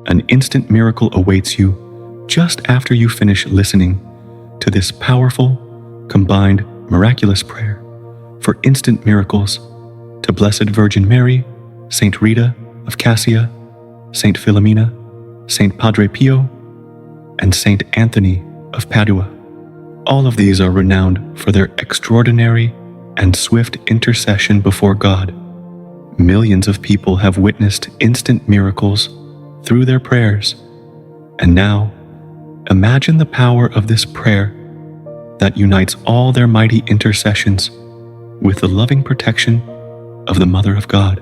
An instant miracle awaits you just after you finish listening to this powerful, combined, miraculous prayer for instant miracles to Blessed Virgin Mary, Saint Rita of Cascia, Saint Philomena, Saint Padre Pio, and Saint Anthony of Padua. All of these are renowned for their extraordinary and swift intercession before God. Millions of people have witnessed instant miracles through their prayers. And now, imagine the power of this prayer that unites all their mighty intercessions with the loving protection of the Mother of God.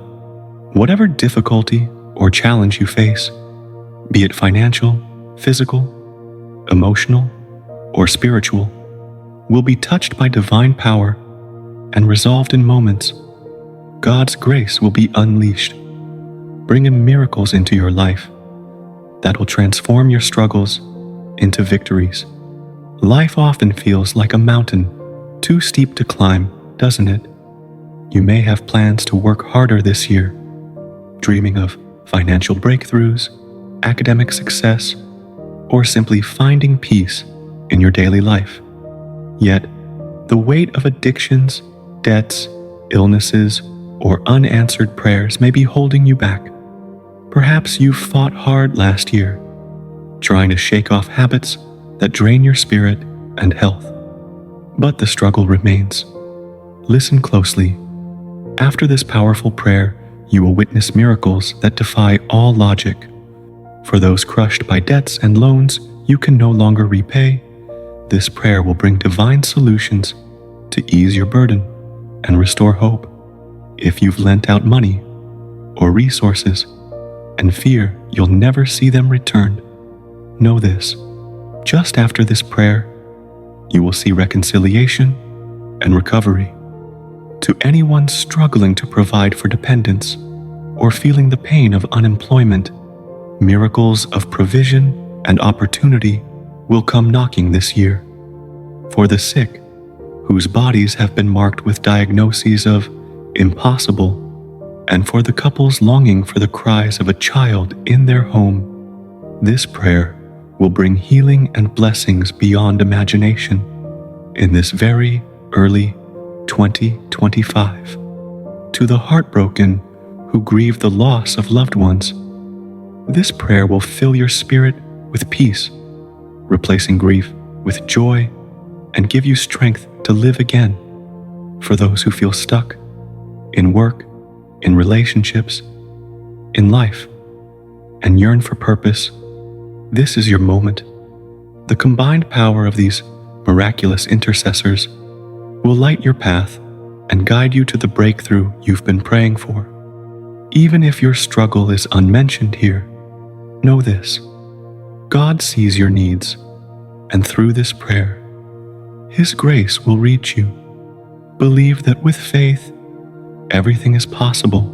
Whatever difficulty or challenge you face, be it financial, physical, emotional, or spiritual, will be touched by divine power and resolved in moments. God's grace will be unleashed, bringing miracles into your life that will transform your struggles into victories. Life often feels like a mountain, too steep to climb, doesn't it? You may have plans to work harder this year, dreaming of financial breakthroughs, academic success, or simply finding peace in your daily life. Yet, the weight of addictions, debts, illnesses, or unanswered prayers may be holding you back. Perhaps you fought hard last year, trying to shake off habits that drain your spirit and health. But the struggle remains. Listen closely. After this powerful prayer, you will witness miracles that defy all logic. For those crushed by debts and loans you can no longer repay, this prayer will bring divine solutions to ease your burden and restore hope. If you've lent out money or resources and fear you'll never see them returned, know this: just after this prayer, you will see reconciliation and recovery. To anyone struggling to provide for dependents or feeling the pain of unemployment, miracles of provision and opportunity will come knocking this year. For the sick, whose bodies have been marked with diagnoses of impossible, and for the couples longing for the cries of a child in their home, this prayer will bring healing and blessings beyond imagination in this very early 2025. To the heartbroken who grieve the loss of loved ones, this prayer will fill your spirit with peace, replacing grief with joy, and give you strength to live again. For those who feel stuck in work, in relationships, in life, and yearn for purpose, this is your moment. The combined power of these miraculous intercessors will light your path and guide you to the breakthrough you've been praying for. Even if your struggle is unmentioned here, know this: God sees your needs, and through this prayer, His grace will reach you. Believe that with faith, everything is possible,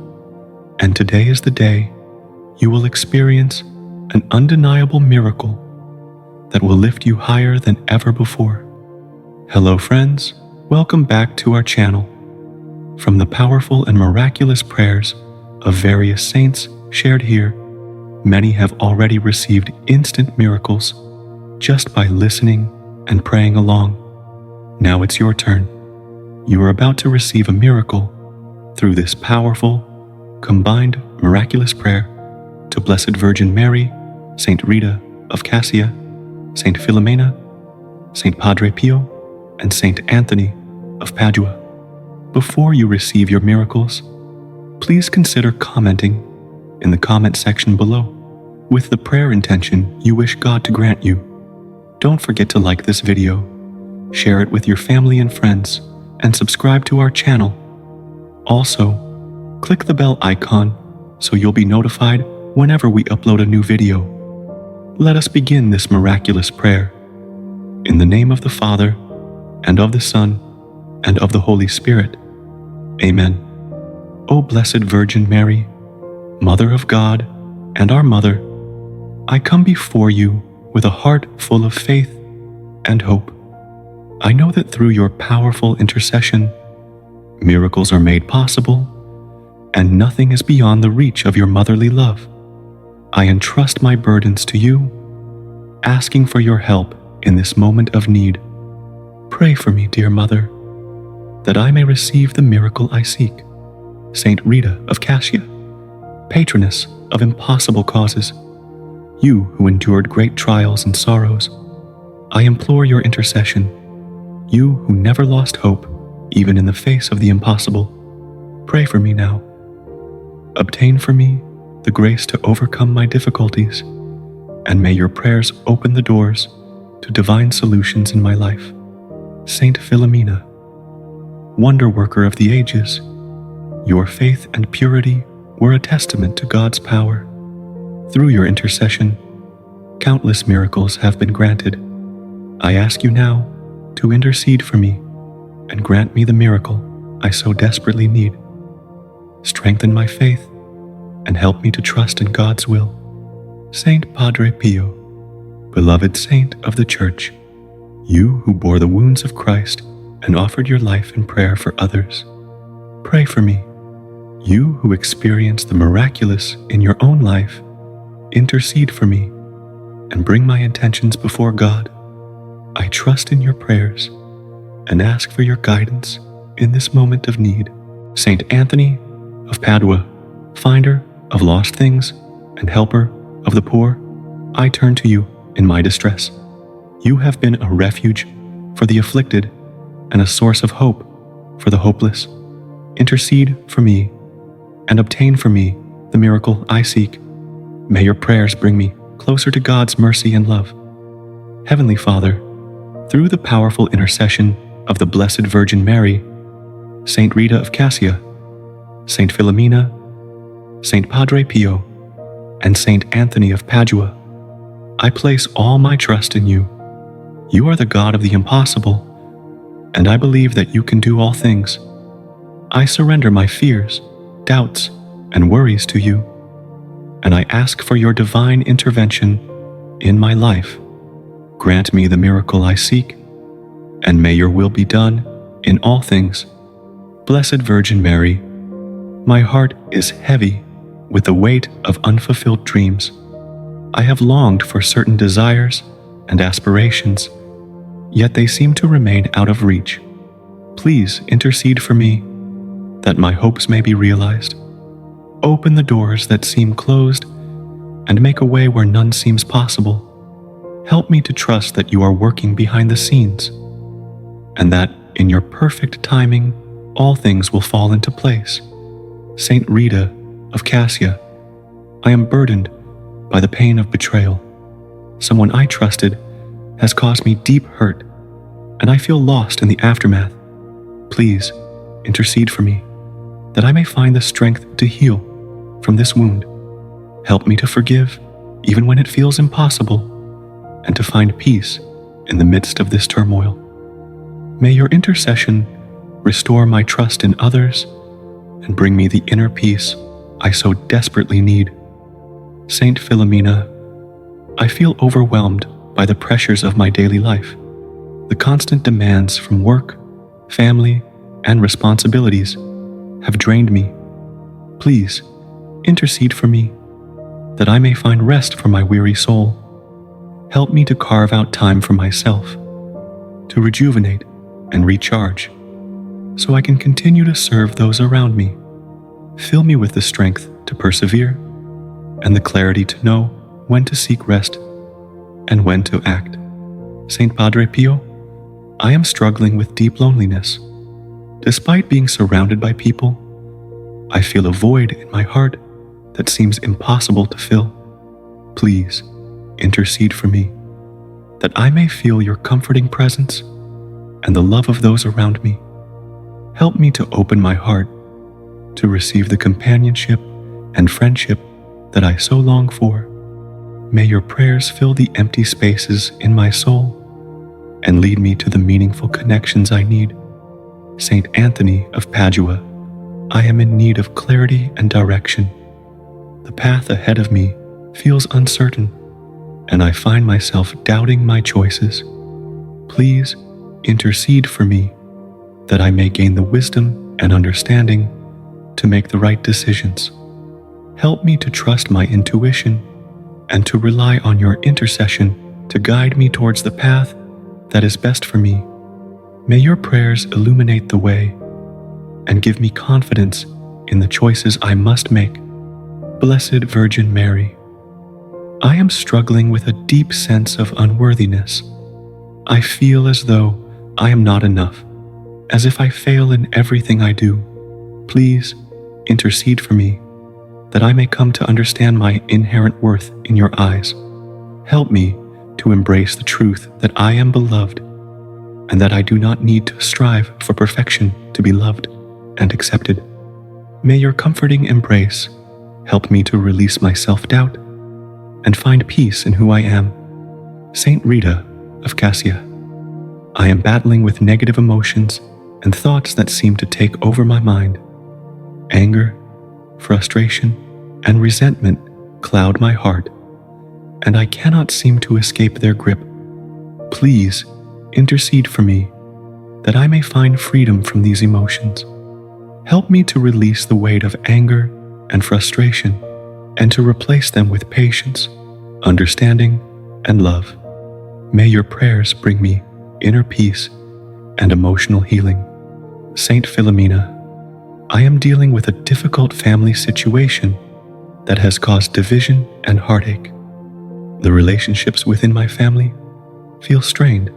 and today is the day you will experience an undeniable miracle that will lift you higher than ever before. Hello friends, welcome back to our channel. From the powerful and miraculous prayers of various saints shared here, many have already received instant miracles just by listening and praying along. Now it's your turn. You are about to receive a miracle through this powerful, combined miraculous prayer to Blessed Virgin Mary, Saint Rita of Cascia, Saint Philomena, Saint Padre Pio, and Saint Anthony of Padua. Before you receive your miracles, please consider commenting in the comment section below with the prayer intention you wish God to grant you. Don't forget to like this video, share it with your family and friends, and subscribe to our channel. Also, click the bell icon so you'll be notified whenever we upload a new video. Let us begin this miraculous prayer. In the name of the Father, and of the Son, and of the Holy Spirit. Amen. O Blessed Virgin Mary, Mother of God and our Mother, I come before you with a heart full of faith and hope. I know that through your powerful intercession, miracles are made possible, and nothing is beyond the reach of your motherly love. I entrust my burdens to you, asking for your help in this moment of need. Pray for me, dear Mother, that I may receive the miracle I seek. Saint Rita of Cascia, patroness of impossible causes, you who endured great trials and sorrows, I implore your intercession. You who never lost hope, even in the face of the impossible, pray for me now. Obtain for me the grace to overcome my difficulties, and may your prayers open the doors to divine solutions in my life. Saint Philomena, wonder worker of the ages, your faith and purity were a testament to God's power. Through your intercession, countless miracles have been granted. I ask you now to intercede for me and grant me the miracle I so desperately need. Strengthen my faith and help me to trust in God's will. Saint Padre Pio, beloved saint of the Church, you who bore the wounds of Christ and offered your life in prayer for others, pray for me. You who experienced the miraculous in your own life, intercede for me and bring my intentions before God. I trust in your prayers and ask for your guidance in this moment of need. Saint Anthony of Padua, finder of lost things and helper of the poor, I turn to you in my distress. You have been a refuge for the afflicted and a source of hope for the hopeless. Intercede for me and obtain for me the miracle I seek. May your prayers bring me closer to God's mercy and love. Heavenly Father, through the powerful intercession of the Blessed Virgin Mary, Saint Rita of Cascia, Saint Philomena, Saint Padre Pio, and Saint Anthony of Padua, I place all my trust in you. You are the God of the impossible, and I believe that you can do all things. I surrender my fears, doubts, and worries to you, and I ask for your divine intervention in my life. Grant me the miracle I seek, and may your will be done in all things. Blessed Virgin Mary, my heart is heavy with the weight of unfulfilled dreams. I have longed for certain desires and aspirations, yet they seem to remain out of reach. Please intercede for me, that my hopes may be realized. Open the doors that seem closed, and make a way where none seems possible. Help me to trust that you are working behind the scenes, and that, in your perfect timing, all things will fall into place. Saint Rita of Cascia, I am burdened by the pain of betrayal. Someone I trusted has caused me deep hurt, and I feel lost in the aftermath. Please intercede for me, that I may find the strength to heal from this wound. Help me to forgive, even when it feels impossible, and to find peace in the midst of this turmoil. May your intercession restore my trust in others and bring me the inner peace I so desperately need. Saint Philomena, I feel overwhelmed by the pressures of my daily life. The constant demands from work, family, and responsibilities have drained me. Please intercede for me, that I may find rest for my weary soul. Help me to carve out time for myself, to rejuvenate and recharge, so I can continue to serve those around me. Fill me with the strength to persevere and the clarity to know when to seek rest and when to act. Saint Padre Pio, I am struggling with deep loneliness. Despite being surrounded by people, I feel a void in my heart that seems impossible to fill. Please intercede for me, that I may feel your comforting presence and the love of those around me. Help me to open my heart to receive the companionship and friendship that I so long for. May your prayers fill the empty spaces in my soul and lead me to the meaningful connections I need. Saint Anthony of Padua, I am in need of clarity and direction. The path ahead of me feels uncertain, and I find myself doubting my choices. Please intercede for me, that I may gain the wisdom and understanding to make the right decisions. Help me to trust my intuition and to rely on your intercession to guide me towards the path that is best for me. May your prayers illuminate the way and give me confidence in the choices I must make. Blessed Virgin Mary, I am struggling with a deep sense of unworthiness. I feel as though I am not enough, as if I fail in everything I do. Please intercede for me, that I may come to understand my inherent worth in your eyes. Help me to embrace the truth that I am beloved, and that I do not need to strive for perfection to be loved and accepted. May your comforting embrace help me to release my self-doubt and find peace in who I am. Saint Rita of Cascia, I am battling with negative emotions and thoughts that seem to take over my mind. Anger, frustration, and resentment cloud my heart, and I cannot seem to escape their grip. Please intercede for me, that I may find freedom from these emotions. Help me to release the weight of anger and frustration, and to replace them with patience, understanding, and love. May your prayers bring me inner peace and emotional healing. Saint Philomena, I am dealing with a difficult family situation that has caused division and heartache. The relationships within my family feel strained,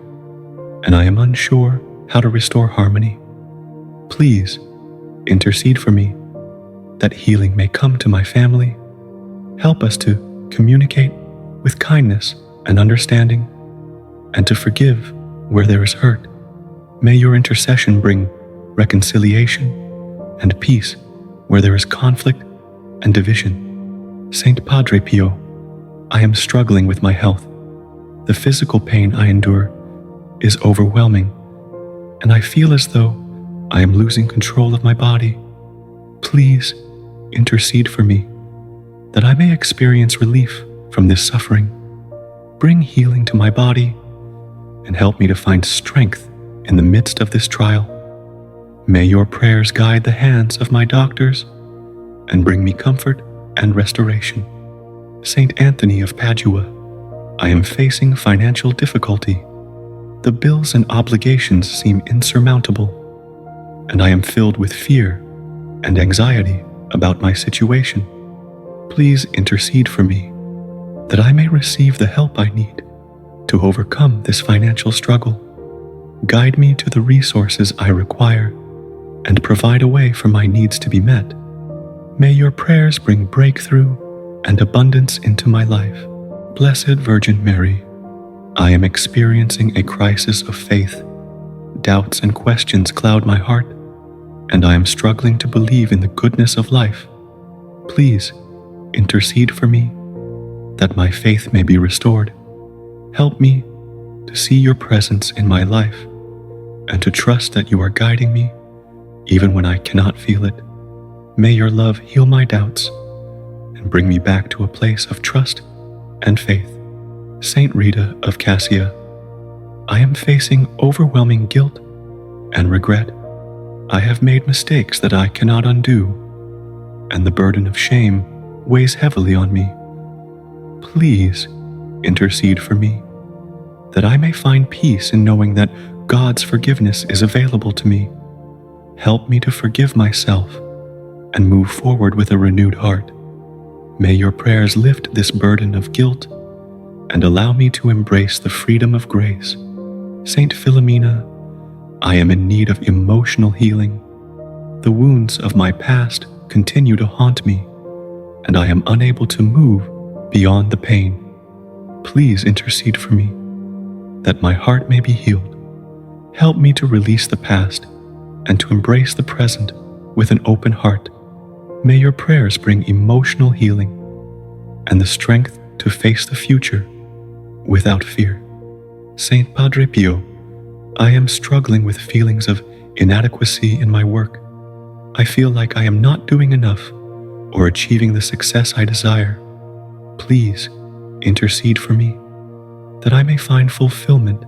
and I am unsure how to restore harmony. Please intercede for me, that healing may come to my family. Help us to communicate with kindness and understanding, and to forgive where there is hurt. May your intercession bring reconciliation and peace where there is conflict and division. Saint Padre Pio, I am struggling with my health. The physical pain I endure is overwhelming, and I feel as though I am losing control of my body. Please intercede for me, that I may experience relief from this suffering. Bring healing to my body and help me to find strength in the midst of this trial. May your prayers guide the hands of my doctors and bring me comfort and restoration. Saint Anthony of Padua, I am facing financial difficulty. The bills and obligations seem insurmountable, and I am filled with fear and anxiety about my situation. Please intercede for me, that I may receive the help I need to overcome this financial struggle. Guide me to the resources I require and provide a way for my needs to be met. May your prayers bring breakthrough and abundance into my life. Blessed Virgin Mary, I am experiencing a crisis of faith. Doubts and questions cloud my heart, and I am struggling to believe in the goodness of life. Please intercede for me, that my faith may be restored. Help me to see your presence in my life and to trust that you are guiding me even when I cannot feel it. May your love heal my doubts and bring me back to a place of trust and faith. Saint Rita of Cascia, I am facing overwhelming guilt and regret. I have made mistakes that I cannot undo, and the burden of shame weighs heavily on me. Please intercede for me, that I may find peace in knowing that God's forgiveness is available to me. Help me to forgive myself and move forward with a renewed heart. May your prayers lift this burden of guilt and allow me to embrace the freedom of grace. Saint Philomena, I am in need of emotional healing. The wounds of my past continue to haunt me, and I am unable to move beyond the pain. Please intercede for me, that my heart may be healed. Help me to release the past and to embrace the present with an open heart. May your prayers bring emotional healing and the strength to face the future without fear. Saint Padre Pio, I am struggling with feelings of inadequacy in my work. I feel like I am not doing enough or achieving the success I desire. Please intercede for me, that I may find fulfillment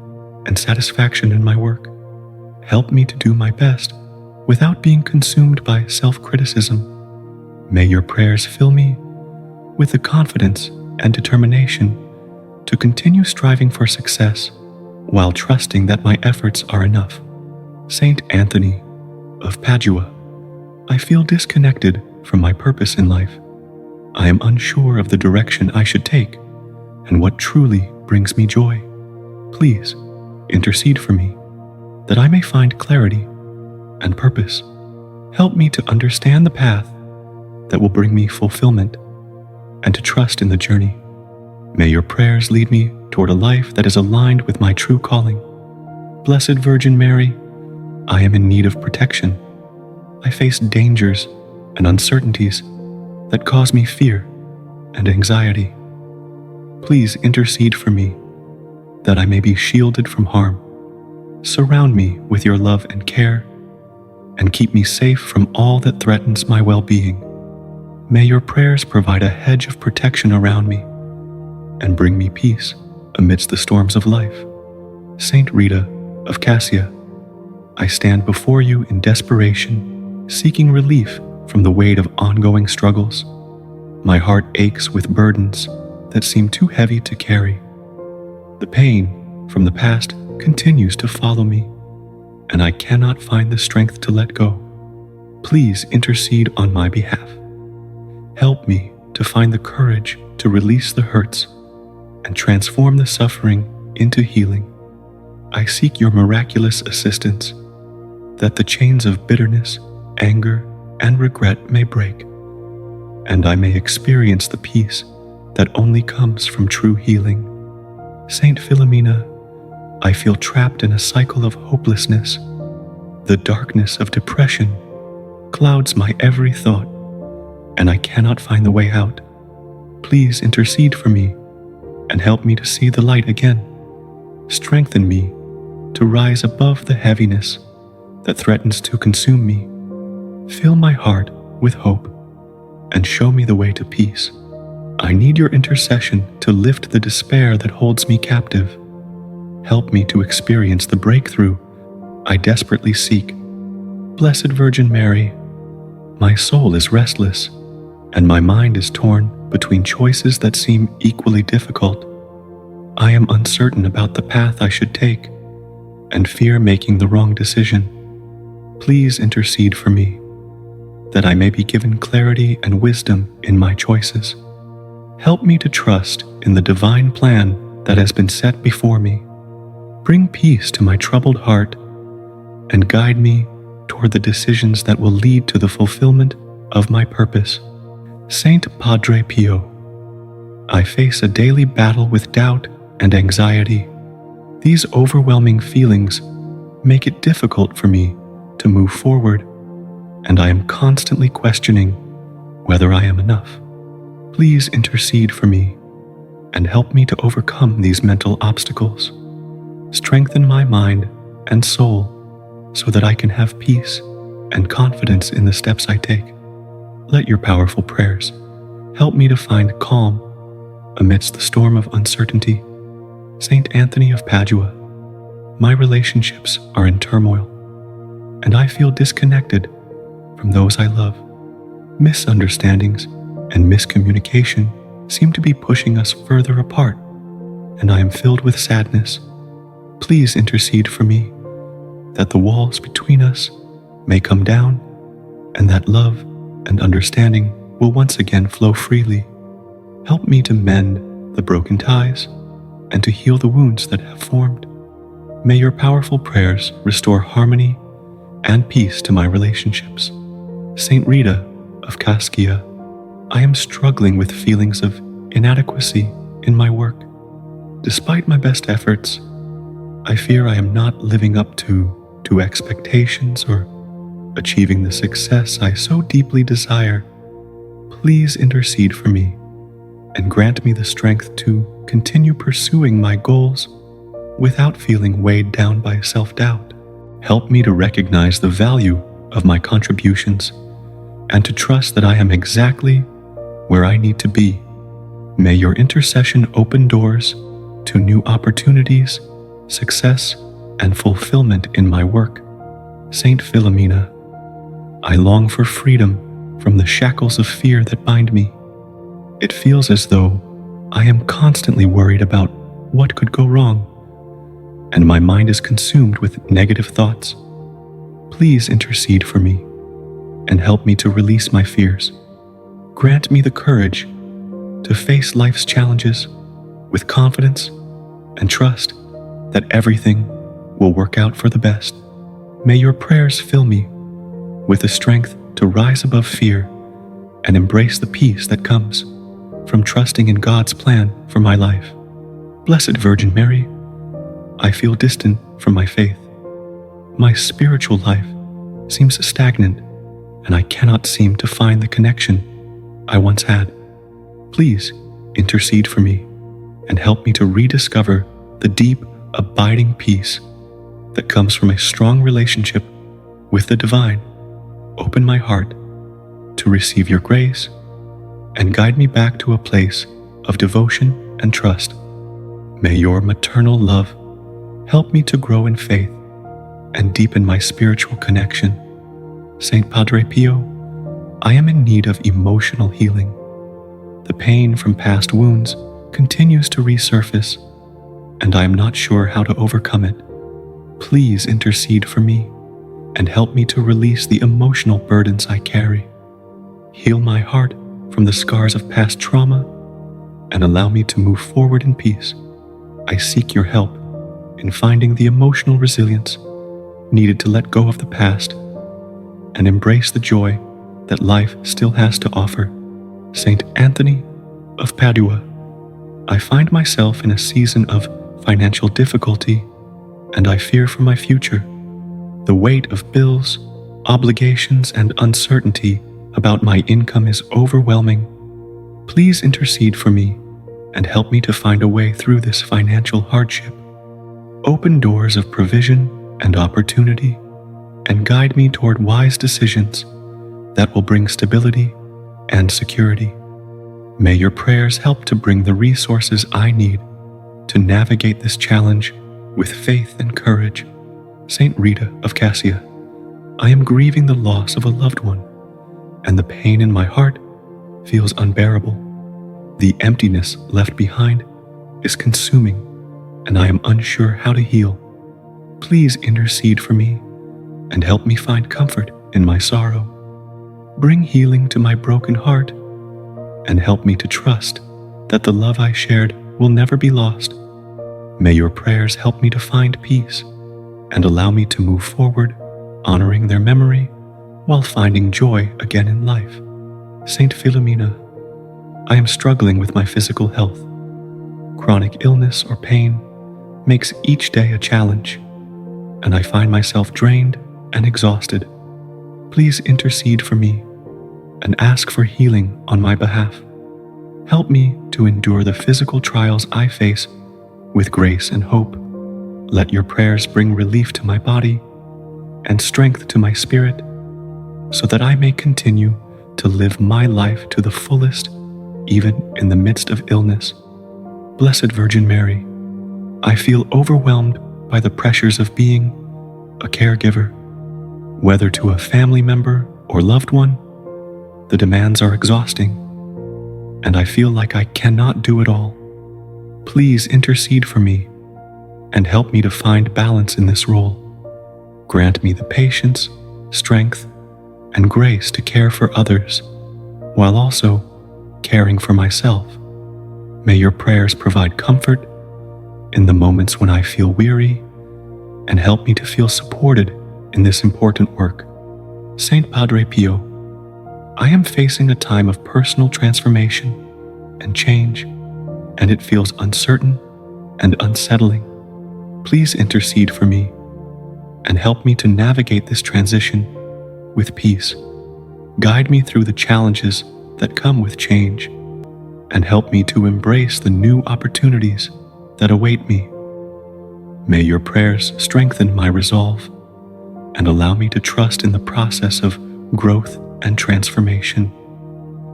and satisfaction in my work. Help me to do my best without being consumed by self-criticism. May your prayers fill me with the confidence and determination to continue striving for success while trusting that my efforts are enough. Saint Anthony of Padua, I feel disconnected from my purpose in life. I am unsure of the direction I should take and what truly brings me joy. Please intercede for me that I may find clarity and purpose. Help me to understand the path that will bring me fulfillment and to trust in the journey. May your prayers lead me toward a life that is aligned with my true calling. Blessed Virgin Mary, I am in need of protection. I face dangers and uncertainties that cause me fear and anxiety. Please intercede for me that I may be shielded from harm. Surround me with your love and care, and keep me safe from all that threatens my well-being. May your prayers provide a hedge of protection around me and bring me peace amidst the storms of life. Saint Rita of Cascia, I stand before you in desperation, seeking relief from the weight of ongoing struggles. My heart aches with burdens that seem too heavy to carry. The pain from the past continues to follow me, and I cannot find the strength to let go. Please intercede on my behalf. Help me to find the courage to release the hurts and transform the suffering into healing. I seek your miraculous assistance, that the chains of bitterness, anger, and regret may break, and I may experience the peace that only comes from true healing. Saint Philomena, I feel trapped in a cycle of hopelessness. The darkness of depression clouds my every thought, and I cannot find the way out. Please intercede for me and help me to see the light again. Strengthen me to rise above the heaviness that threatens to consume me. Fill my heart with hope and show me the way to peace. I need your intercession to lift the despair that holds me captive. Help me to experience the breakthrough I desperately seek. Blessed Virgin Mary, my soul is restless, and my mind is torn between choices that seem equally difficult. I am uncertain about the path I should take, and fear making the wrong decision. Please intercede for me, that I may be given clarity and wisdom in my choices. Help me to trust in the divine plan that has been set before me. Bring peace to my troubled heart, and guide me toward the decisions that will lead to the fulfillment of my purpose. Saint Padre Pio, I face a daily battle with doubt and anxiety. These overwhelming feelings make it difficult for me to move forward, and I am constantly questioning whether I am enough. Please intercede for me and help me to overcome these mental obstacles. Strengthen my mind and soul so that I can have peace and confidence in the steps I take. Let your powerful prayers help me to find calm amidst the storm of uncertainty. Saint Anthony of Padua, my relationships are in turmoil, and I feel disconnected from those I love. Misunderstandings and miscommunication seem to be pushing us further apart, and I am filled with sadness. Please intercede for me, that the walls between us may come down, and that love and understanding will once again flow freely. Help me to mend the broken ties and to heal the wounds that have formed. May your powerful prayers restore harmony and peace to my relationships. Saint Rita of Cascia, I am struggling with feelings of inadequacy in my work. Despite my best efforts, I fear I am not living up to expectations or achieving the success I so deeply desire. Please intercede for me and grant me the strength to continue pursuing my goals without feeling weighed down by self-doubt. Help me to recognize the value of my contributions and to trust that I am exactly where I need to be. May your intercession open doors to new opportunities, success, and fulfillment in my work. Saint Philomena, I long for freedom from the shackles of fear that bind me. It feels as though I am constantly worried about what could go wrong, and my mind is consumed with negative thoughts. Please intercede for me and help me to release my fears. Grant me the courage to face life's challenges with confidence and trust that everything will work out for the best. May your prayers fill me with the strength to rise above fear and embrace the peace that comes from trusting in God's plan for my life. Blessed Virgin Mary, I feel distant from my faith. My spiritual life seems stagnant, and I cannot seem to find the connection I once had. Please intercede for me and help me to rediscover the deep, abiding peace that comes from a strong relationship with the divine. Open my heart to receive your grace and guide me back to a place of devotion and trust. May your maternal love help me to grow in faith and deepen my spiritual connection. Saint Padre Pio, I am in need of emotional healing. The pain from past wounds continues to resurface, and I am not sure how to overcome it. Please intercede for me and help me to release the emotional burdens I carry. Heal my heart from the scars of past trauma and allow me to move forward in peace. I seek your help in finding the emotional resilience needed to let go of the past and embrace the joy that life still has to offer. Saint Anthony of Padua, I find myself in a season of financial difficulty, and I fear for my future. The weight of bills, obligations, and uncertainty about my income is overwhelming. Please intercede for me and help me to find a way through this financial hardship. Open doors of provision and opportunity, and guide me toward wise decisions that will bring stability and security. May your prayers help to bring the resources I need to navigate this challenge with faith and courage. Saint Rita of Cascia, I am grieving the loss of a loved one, and the pain in my heart feels unbearable. The emptiness left behind is consuming, and I am unsure how to heal. Please intercede for me and help me find comfort in my sorrow. Bring healing to my broken heart and help me to trust that the love I shared will never be lost. May your prayers help me to find peace and allow me to move forward, honoring their memory while finding joy again in life. Saint Philomena, I am struggling with my physical health. Chronic illness or pain makes each day a challenge, and I find myself drained and exhausted. Please intercede for me and ask for healing on my behalf. Help me to endure the physical trials I face with grace and hope. Let your prayers bring relief to my body and strength to my spirit, so that I may continue to live my life to the fullest, even in the midst of illness. Blessed Virgin Mary, I feel overwhelmed by the pressures of being a caregiver. Whether to a family member or loved one, the demands are exhausting, and I feel like I cannot do it all. Please intercede for me and help me to find balance in this role. Grant me the patience, strength, and grace to care for others, while also caring for myself. May your prayers provide comfort in the moments when I feel weary and help me to feel supported in this important work. Saint Padre Pio, I am facing a time of personal transformation and change, and it feels uncertain and unsettling. Please intercede for me and help me to navigate this transition with peace. Guide me through the challenges that come with change, and help me to embrace the new opportunities that await me. May your prayers strengthen my resolve and allow me to trust in the process of growth and transformation.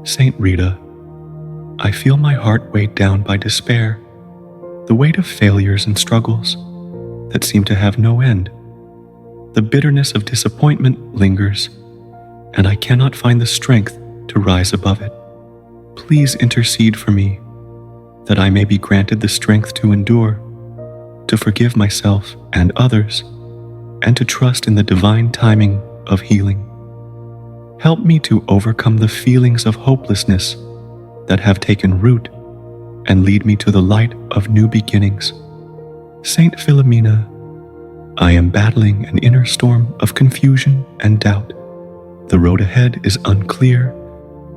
Saint Rita, I feel my heart weighed down by despair, the weight of failures and struggles that seem to have no end. The bitterness of disappointment lingers, and I cannot find the strength to rise above it. Please intercede for me that I may be granted the strength to endure, to forgive myself and others, and to trust in the divine timing of healing. Help me to overcome the feelings of hopelessness that have taken root and lead me to the light of new beginnings. Saint Philomena, I am battling an inner storm of confusion and doubt. The road ahead is unclear,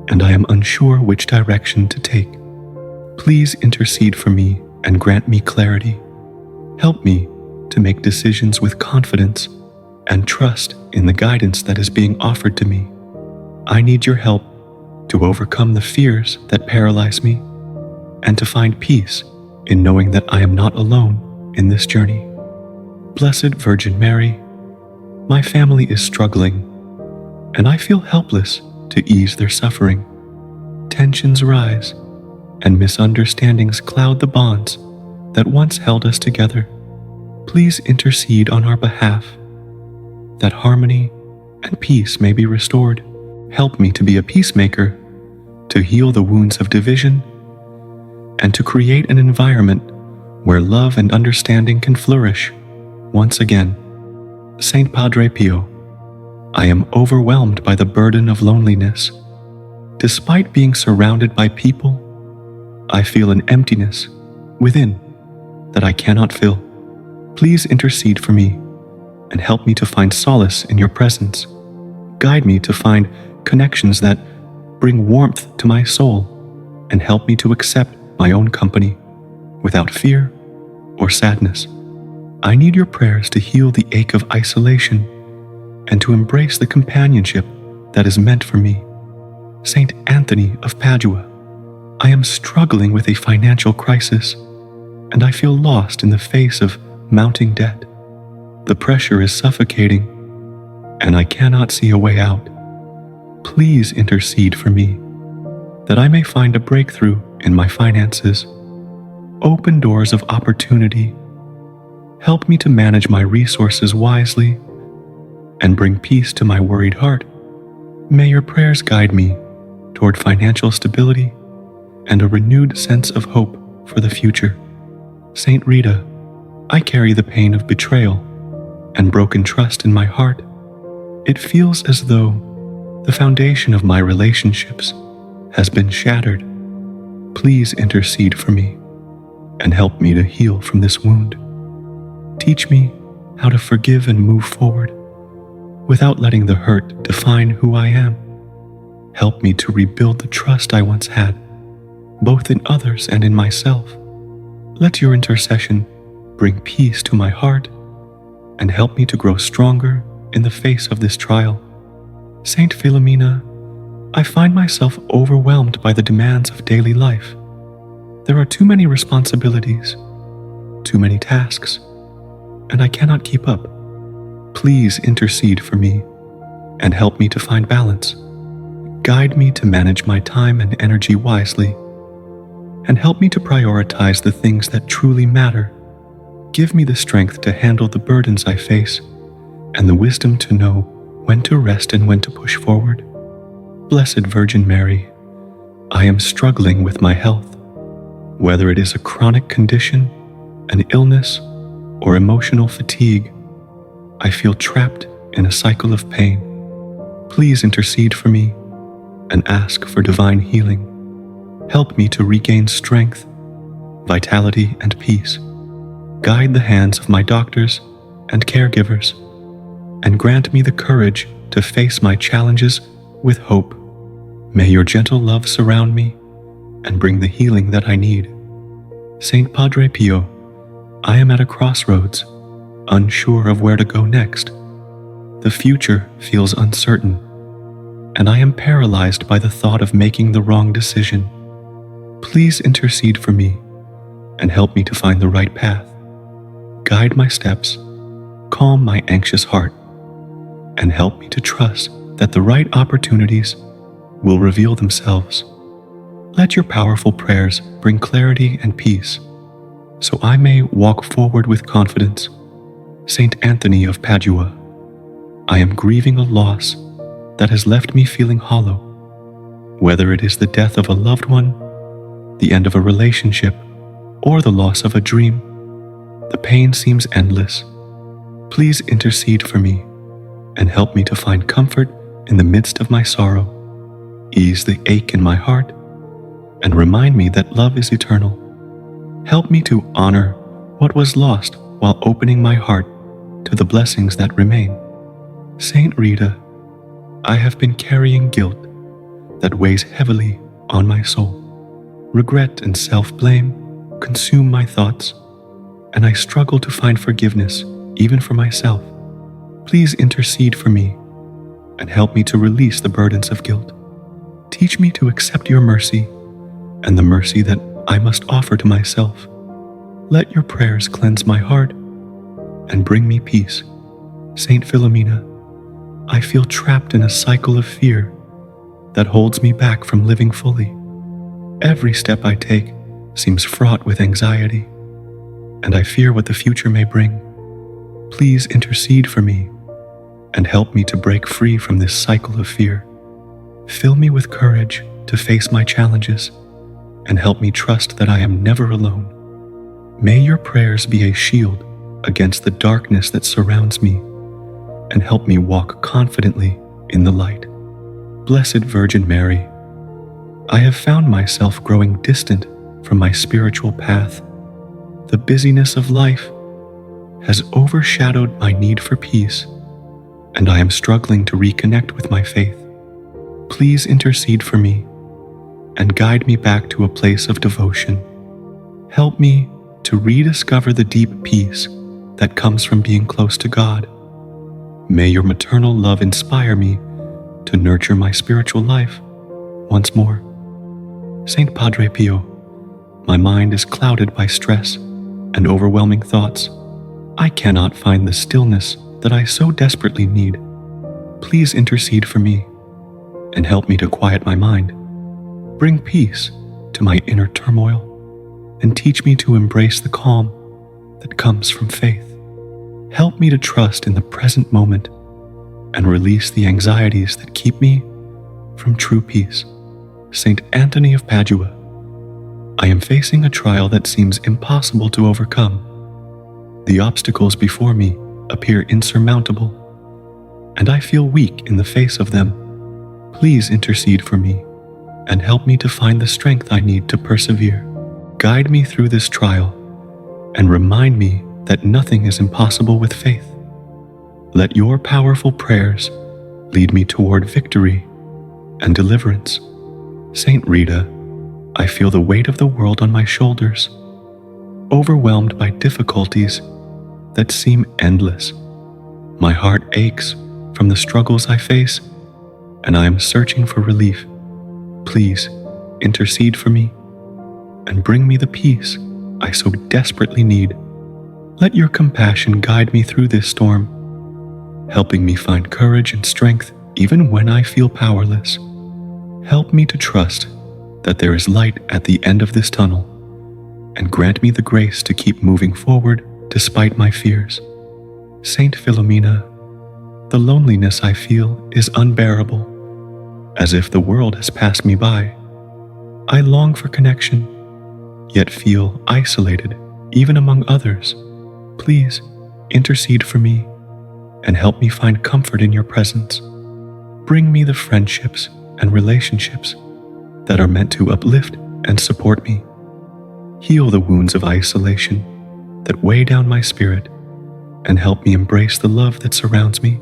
and I am unsure which direction to take. Please intercede for me and grant me clarity. Help me to make decisions with confidence and trust in the guidance that is being offered to me. I need your help to overcome the fears that paralyze me and to find peace in knowing that I am not alone in this journey. Blessed Virgin Mary, my family is struggling, and I feel helpless to ease their suffering. Tensions rise, and misunderstandings cloud the bonds that once held us together. Please intercede on our behalf, that harmony and peace may be restored. Help me to be a peacemaker, to heal the wounds of division, and to create an environment where love and understanding can flourish once again. Saint Padre Pio, I am overwhelmed by the burden of loneliness. Despite being surrounded by people, I feel an emptiness within that I cannot fill. Please intercede for me and help me to find solace in your presence. Guide me to find connections that bring warmth to my soul and help me to accept my own company without fear or sadness. I need your prayers to heal the ache of isolation and to embrace the companionship that is meant for me. Saint Anthony of Padua, I am struggling with a financial crisis, and I feel lost in the face of mounting debt. The pressure is suffocating, and I cannot see a way out. Please intercede for me, that I may find a breakthrough in my finances. Open doors of opportunity. Help me to manage my resources wisely and bring peace to my worried heart. May your prayers guide me toward financial stability and a renewed sense of hope for the future. Saint Rita, I carry the pain of betrayal and broken trust in my heart. It feels as though the foundation of my relationships has been shattered. Please intercede for me and help me to heal from this wound. Teach me how to forgive and move forward without letting the hurt define who I am. Help me to rebuild the trust I once had, both in others and in myself. Let your intercession bring peace to my heart and help me to grow stronger in the face of this trial. Saint Philomena, I find myself overwhelmed by the demands of daily life. There are too many responsibilities, too many tasks, and I cannot keep up. Please intercede for me and help me to find balance. Guide me to manage my time and energy wisely, and help me to prioritize the things that truly matter. Give me the strength to handle the burdens I face and the wisdom to know when to rest and when to push forward. Blessed Virgin Mary, I am struggling with my health, whether it is a chronic condition, an illness, or emotional fatigue. I feel trapped in a cycle of pain. Please intercede for me and ask for divine healing. Help me to regain strength, vitality, and peace. Guide the hands of my doctors and caregivers, and grant me the courage to face my challenges with hope. May your gentle love surround me and bring the healing that I need. Saint Padre Pio, I am at a crossroads, unsure of where to go next. The future feels uncertain, and I am paralyzed by the thought of making the wrong decision. Please intercede for me and help me to find the right path. Guide my steps, calm my anxious heart, and help me to trust that the right opportunities will reveal themselves. Let your powerful prayers bring clarity and peace, so I may walk forward with confidence. Saint Anthony of Padua, I am grieving a loss that has left me feeling hollow, whether it is the death of a loved one the end of a relationship, or the loss of a dream. The pain seems endless. Please intercede for me and help me to find comfort in the midst of my sorrow. Ease the ache in my heart and remind me that love is eternal. Help me to honor what was lost while opening my heart to the blessings that remain. Saint Rita, I have been carrying guilt that weighs heavily on my soul. Regret and self-blame consume my thoughts, and I struggle to find forgiveness even for myself. Please intercede for me and help me to release the burdens of guilt. Teach me to accept your mercy and the mercy that I must offer to myself. Let your prayers cleanse my heart and bring me peace. Saint Philomena, I feel trapped in a cycle of fear that holds me back from living fully. Every step I take seems fraught with anxiety, and I fear what the future may bring. Please intercede for me and help me to break free from this cycle of fear. Fill me with courage to face my challenges and help me trust that I am never alone. May your prayers be a shield against the darkness that surrounds me and help me walk confidently in the light. Blessed Virgin Mary, I have found myself growing distant from my spiritual path. The busyness of life has overshadowed my need for peace, and I am struggling to reconnect with my faith. Please intercede for me and guide me back to a place of devotion. Help me to rediscover the deep peace that comes from being close to God. May your maternal love inspire me to nurture my spiritual life once more. Saint Padre Pio, my mind is clouded by stress and overwhelming thoughts. I cannot find the stillness that I so desperately need. Please intercede for me and help me to quiet my mind. Bring peace to my inner turmoil and teach me to embrace the calm that comes from faith. Help me to trust in the present moment and release the anxieties that keep me from true peace. Saint Anthony of Padua, I am facing a trial that seems impossible to overcome. The obstacles before me appear insurmountable, and I feel weak in the face of them. Please intercede for me and help me to find the strength I need to persevere. Guide me through this trial and remind me that nothing is impossible with faith. Let your powerful prayers lead me toward victory and deliverance. Saint Rita, I feel the weight of the world on my shoulders, overwhelmed by difficulties that seem endless. My heart aches from the struggles I face, and I am searching for relief. Please intercede for me and bring me the peace I so desperately need. Let your compassion guide me through this storm, helping me find courage and strength even when I feel powerless. Help me to trust that there is light at the end of this tunnel, and grant me the grace to keep moving forward despite my fears. Saint Philomena, the loneliness I feel is unbearable, as if the world has passed me by. I long for connection, yet feel isolated even among others. Please intercede for me and help me find comfort in your presence. Bring me the friendships and relationships that are meant to uplift and support me. Heal the wounds of isolation that weigh down my spirit and help me embrace the love that surrounds me,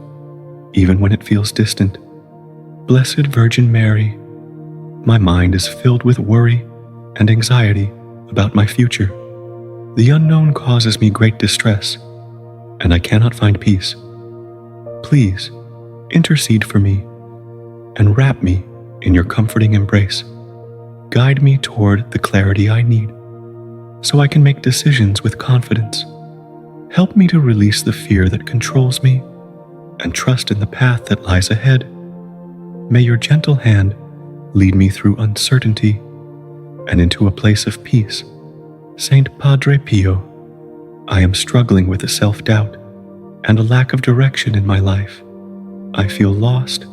even when it feels distant. Blessed Virgin Mary, my mind is filled with worry and anxiety about my future. The unknown causes me great distress, and I cannot find peace. Please intercede for me and wrap me in your comforting embrace. Guide me toward the clarity I need, so I can make decisions with confidence. Help me to release the fear that controls me and trust in the path that lies ahead. May your gentle hand lead me through uncertainty and into a place of peace. Saint Padre Pio, I am struggling with a self-doubt and a lack of direction in my life. I feel lost,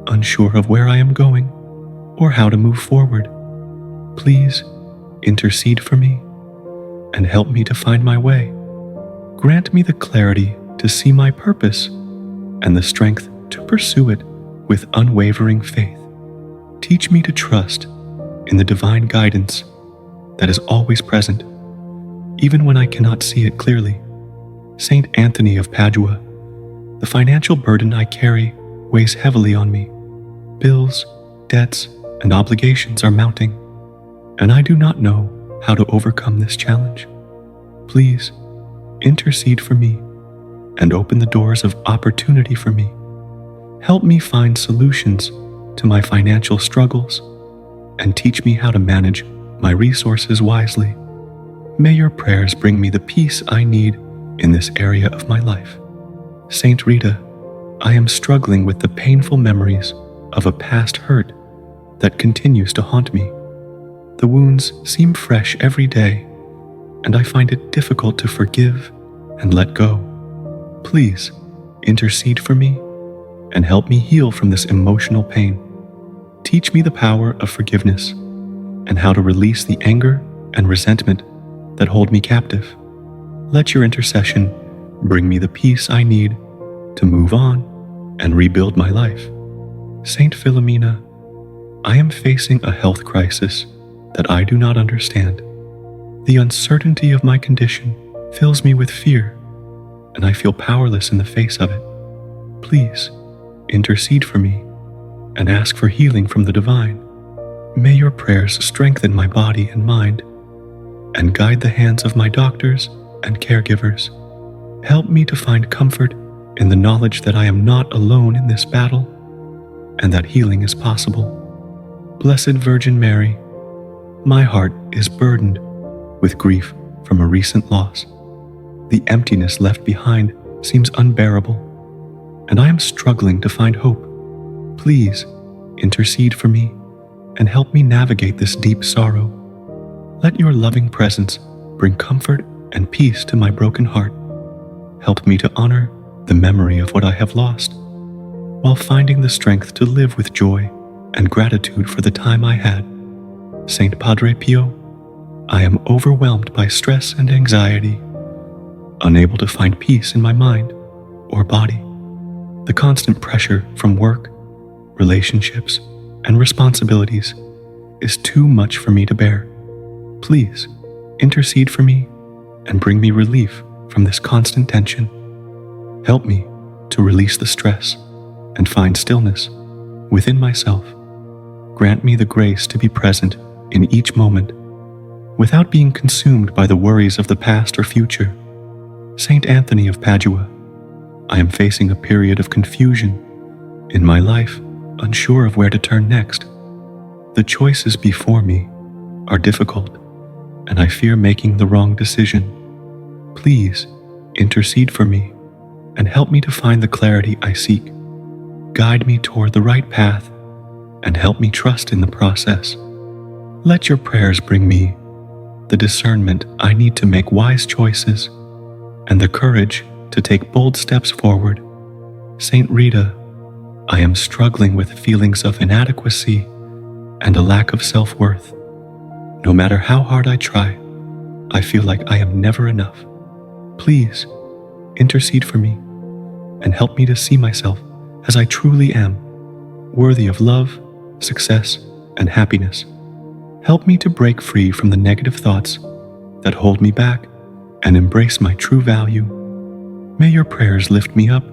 unsure of where I am going or how to move forward. Please intercede for me and help me to find my way. Grant me the clarity to see my purpose and the strength to pursue it with unwavering faith. Teach me to trust in the divine guidance that is always present, even when I cannot see it clearly. Saint Anthony of Padua, the financial burden I carry weighs heavily on me. Bills, debts, and obligations are mounting, and I do not know how to overcome this challenge. Please, intercede for me and open the doors of opportunity for me. Help me find solutions to my financial struggles and teach me how to manage my resources wisely. May your prayers bring me the peace I need in this area of my life. Saint Rita, I am struggling with the painful memories of a past hurt that continues to haunt me. The wounds seem fresh every day, and I find it difficult to forgive and let go. Please, intercede for me and help me heal from this emotional pain. Teach me the power of forgiveness and how to release the anger and resentment that hold me captive. Let your intercession bring me the peace I need to move on and rebuild my life. Saint Philomena, I am facing a health crisis that I do not understand. The uncertainty of my condition fills me with fear, and I feel powerless in the face of it. Please, intercede for me and ask for healing from the divine. May your prayers strengthen my body and mind and guide the hands of my doctors and caregivers. Help me to find comfort in the knowledge that I am not alone in this battle and that healing is possible. Blessed Virgin Mary, my heart is burdened with grief from a recent loss. The emptiness left behind seems unbearable, and I am struggling to find hope. Please, intercede for me and help me navigate this deep sorrow. Let your loving presence bring comfort and peace to my broken heart. Help me to honor the memory of what I have lost, while finding the strength to live with joy and gratitude for the time I had. Saint Padre Pio, I am overwhelmed by stress and anxiety, unable to find peace in my mind or body. The constant pressure from work, relationships, and responsibilities is too much for me to bear. Please, intercede for me and bring me relief from this constant tension. Help me to release the stress and find stillness within myself. Grant me the grace to be present in each moment without being consumed by the worries of the past or future. Saint Anthony of Padua, I am facing a period of confusion in my life, unsure of where to turn next. The choices before me are difficult, and I fear making the wrong decision. Please, intercede for me and help me to find the clarity I seek. Guide me toward the right path and help me trust in the process. Let your prayers bring me the discernment I need to make wise choices and the courage to take bold steps forward. Saint Rita, I am struggling with feelings of inadequacy and a lack of self-worth. No matter how hard I try, I feel like I am never enough. Please, intercede for me and help me to see myself as I truly am, worthy of love, success, and happiness. Help me to break free from the negative thoughts that hold me back and embrace my true value. May your prayers lift me up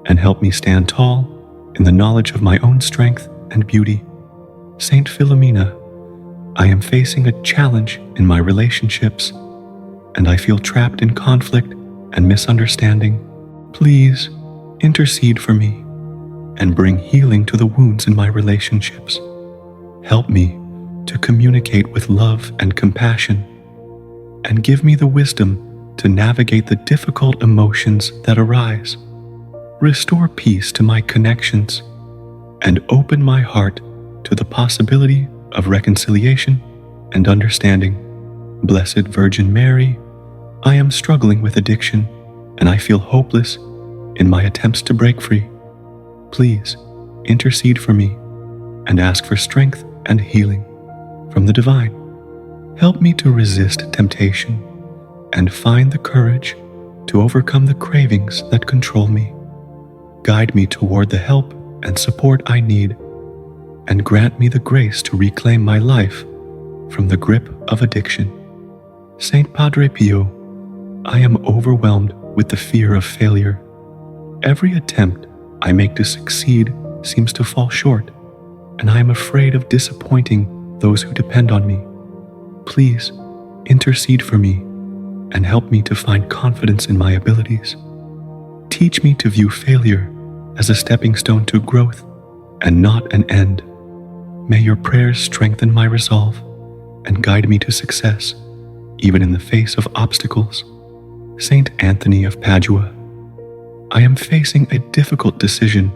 and help me stand tall in the knowledge of my own strength and beauty. Saint Philomena, I am facing a challenge in my relationships, and I feel trapped in conflict and misunderstanding. Please, intercede for me and bring healing to the wounds in my relationships. Help me to communicate with love and compassion, and give me the wisdom to navigate the difficult emotions that arise. Restore peace to my connections and open my heart to the possibility of reconciliation and understanding. Blessed Virgin Mary, I am struggling with addiction and I feel hopeless in my attempts to break free. Please, intercede for me and ask for strength and healing from the divine. Help me to resist temptation and find the courage to overcome the cravings that control me. Guide me toward the help and support I need, and grant me the grace to reclaim my life from the grip of addiction. Saint Padre Pio, I am overwhelmed with the fear of failure. Every attempt I make to succeed seems to fall short, and I am afraid of disappointing those who depend on me. Please intercede for me and help me to find confidence in my abilities. Teach me to view failure as a stepping stone to growth and not an end. May your prayers strengthen my resolve and guide me to success, even in the face of obstacles. Saint Anthony of Padua, I am facing a difficult decision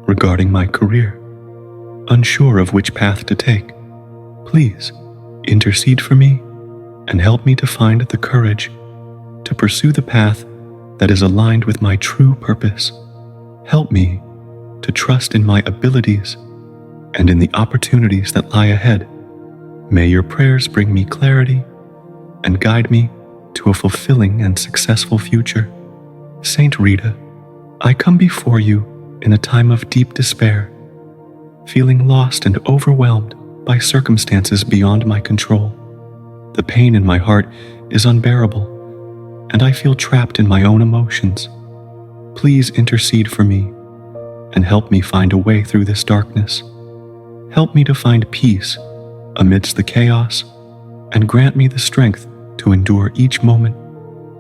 regarding my career, unsure of which path to take. Please intercede for me and help me to find the courage to pursue the path that is aligned with my true purpose. Help me to trust in my abilities and in the opportunities that lie ahead. May your prayers bring me clarity and guide me to a fulfilling and successful future. Saint Rita, I come before you in a time of deep despair, feeling lost and overwhelmed by circumstances beyond my control. The pain in my heart is unbearable, and I feel trapped in my own emotions. Please intercede for me and help me find a way through this darkness. Help me to find peace amidst the chaos and grant me the strength to endure each moment,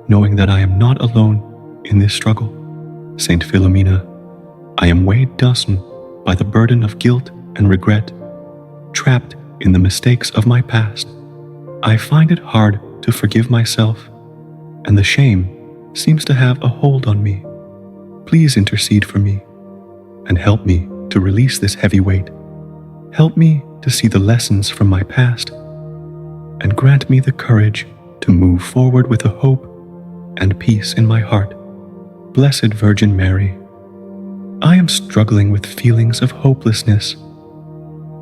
knowing that I am not alone in this struggle. Saint Philomena, I am weighed down by the burden of guilt and regret, trapped in the mistakes of my past. I find it hard to forgive myself, and the shame seems to have a hold on me. Please intercede for me and help me to release this heavy weight. Help me to see the lessons from my past and grant me the courage to move forward with a hope and peace in my heart. Blessed Virgin Mary, I am struggling with feelings of hopelessness,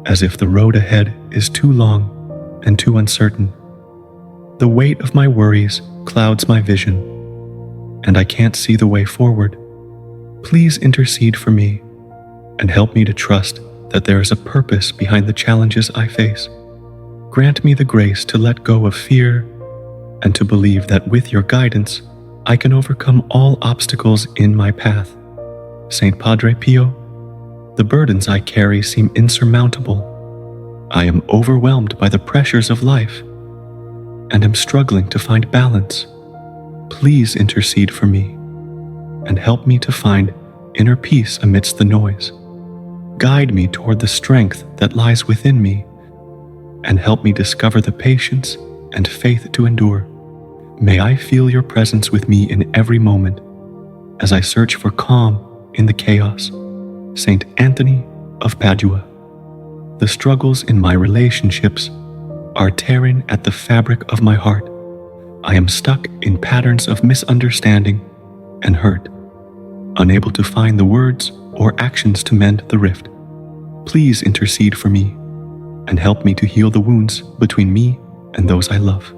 as if the road ahead is too long and too uncertain. The weight of my worries clouds my vision, and I can't see the way forward. Please intercede for me and help me to trust that there is a purpose behind the challenges I face. Grant me the grace to let go of fear and to believe that with your guidance, I can overcome all obstacles in my path. Saint Padre Pio, the burdens I carry seem insurmountable. I am overwhelmed by the pressures of life and am struggling to find balance. Please intercede for me and help me to find inner peace amidst the noise. Guide me toward the strength that lies within me and help me discover the patience and faith to endure. May I feel your presence with me in every moment as I search for calm in the chaos. Saint Anthony of Padua, the struggles in my relationships are tearing at the fabric of my heart. I am stuck in patterns of misunderstanding and hurt, unable to find the words or actions to mend the rift. Please intercede for me and help me to heal the wounds between me and those I love.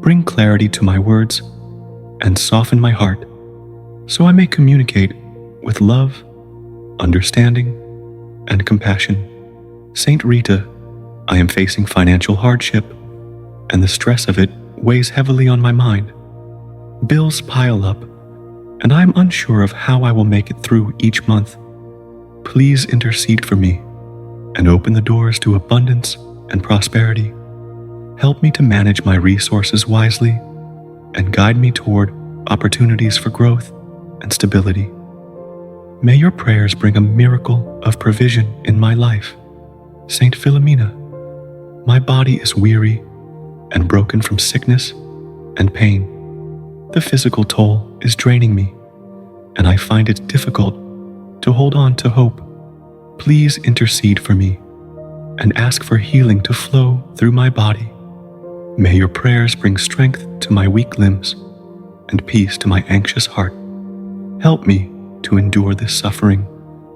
Bring clarity to my words and soften my heart so I may communicate with love, understanding, and compassion. Saint Rita, I am facing financial hardship, and the stress of it weighs heavily on my mind. Bills pile up, and I am unsure of how I will make it through each month. Please intercede for me and open the doors to abundance and prosperity. Help me to manage my resources wisely and guide me toward opportunities for growth and stability. May your prayers bring a miracle of provision in my life. Saint Philomena, my body is weary and broken from sickness and pain. The physical toll is draining me, and I find it difficult to hold on to hope. Please intercede for me and ask for healing to flow through my body. May your prayers bring strength to my weak limbs and peace to my anxious heart. Help me to endure this suffering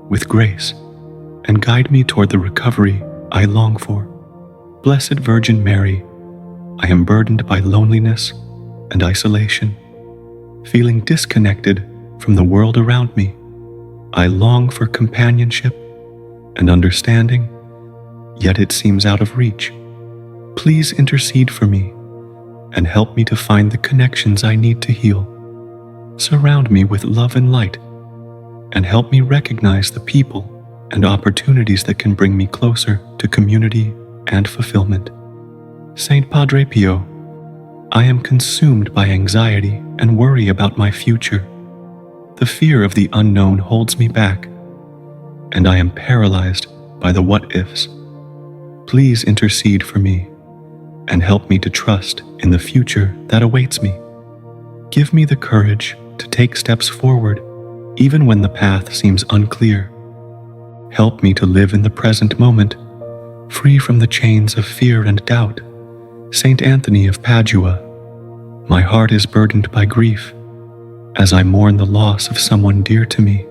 with grace and guide me toward the recovery I long for. Blessed Virgin Mary, I am burdened by loneliness and isolation, feeling disconnected from the world around me. I long for companionship and understanding, yet it seems out of reach. Please intercede for me and help me to find the connections I need to heal. Surround me with love and light, and help me recognize the people and opportunities that can bring me closer to community and fulfillment. Saint Padre Pio, I am consumed by anxiety and worry about my future. The fear of the unknown holds me back, and I am paralyzed by the what-ifs. Please intercede for me and help me to trust in the future that awaits me. Give me the courage to take steps forward, even when the path seems unclear. Help me to live in the present moment, free from the chains of fear and doubt. Saint Anthony of Padua, my heart is burdened by grief as I mourn the loss of someone dear to me.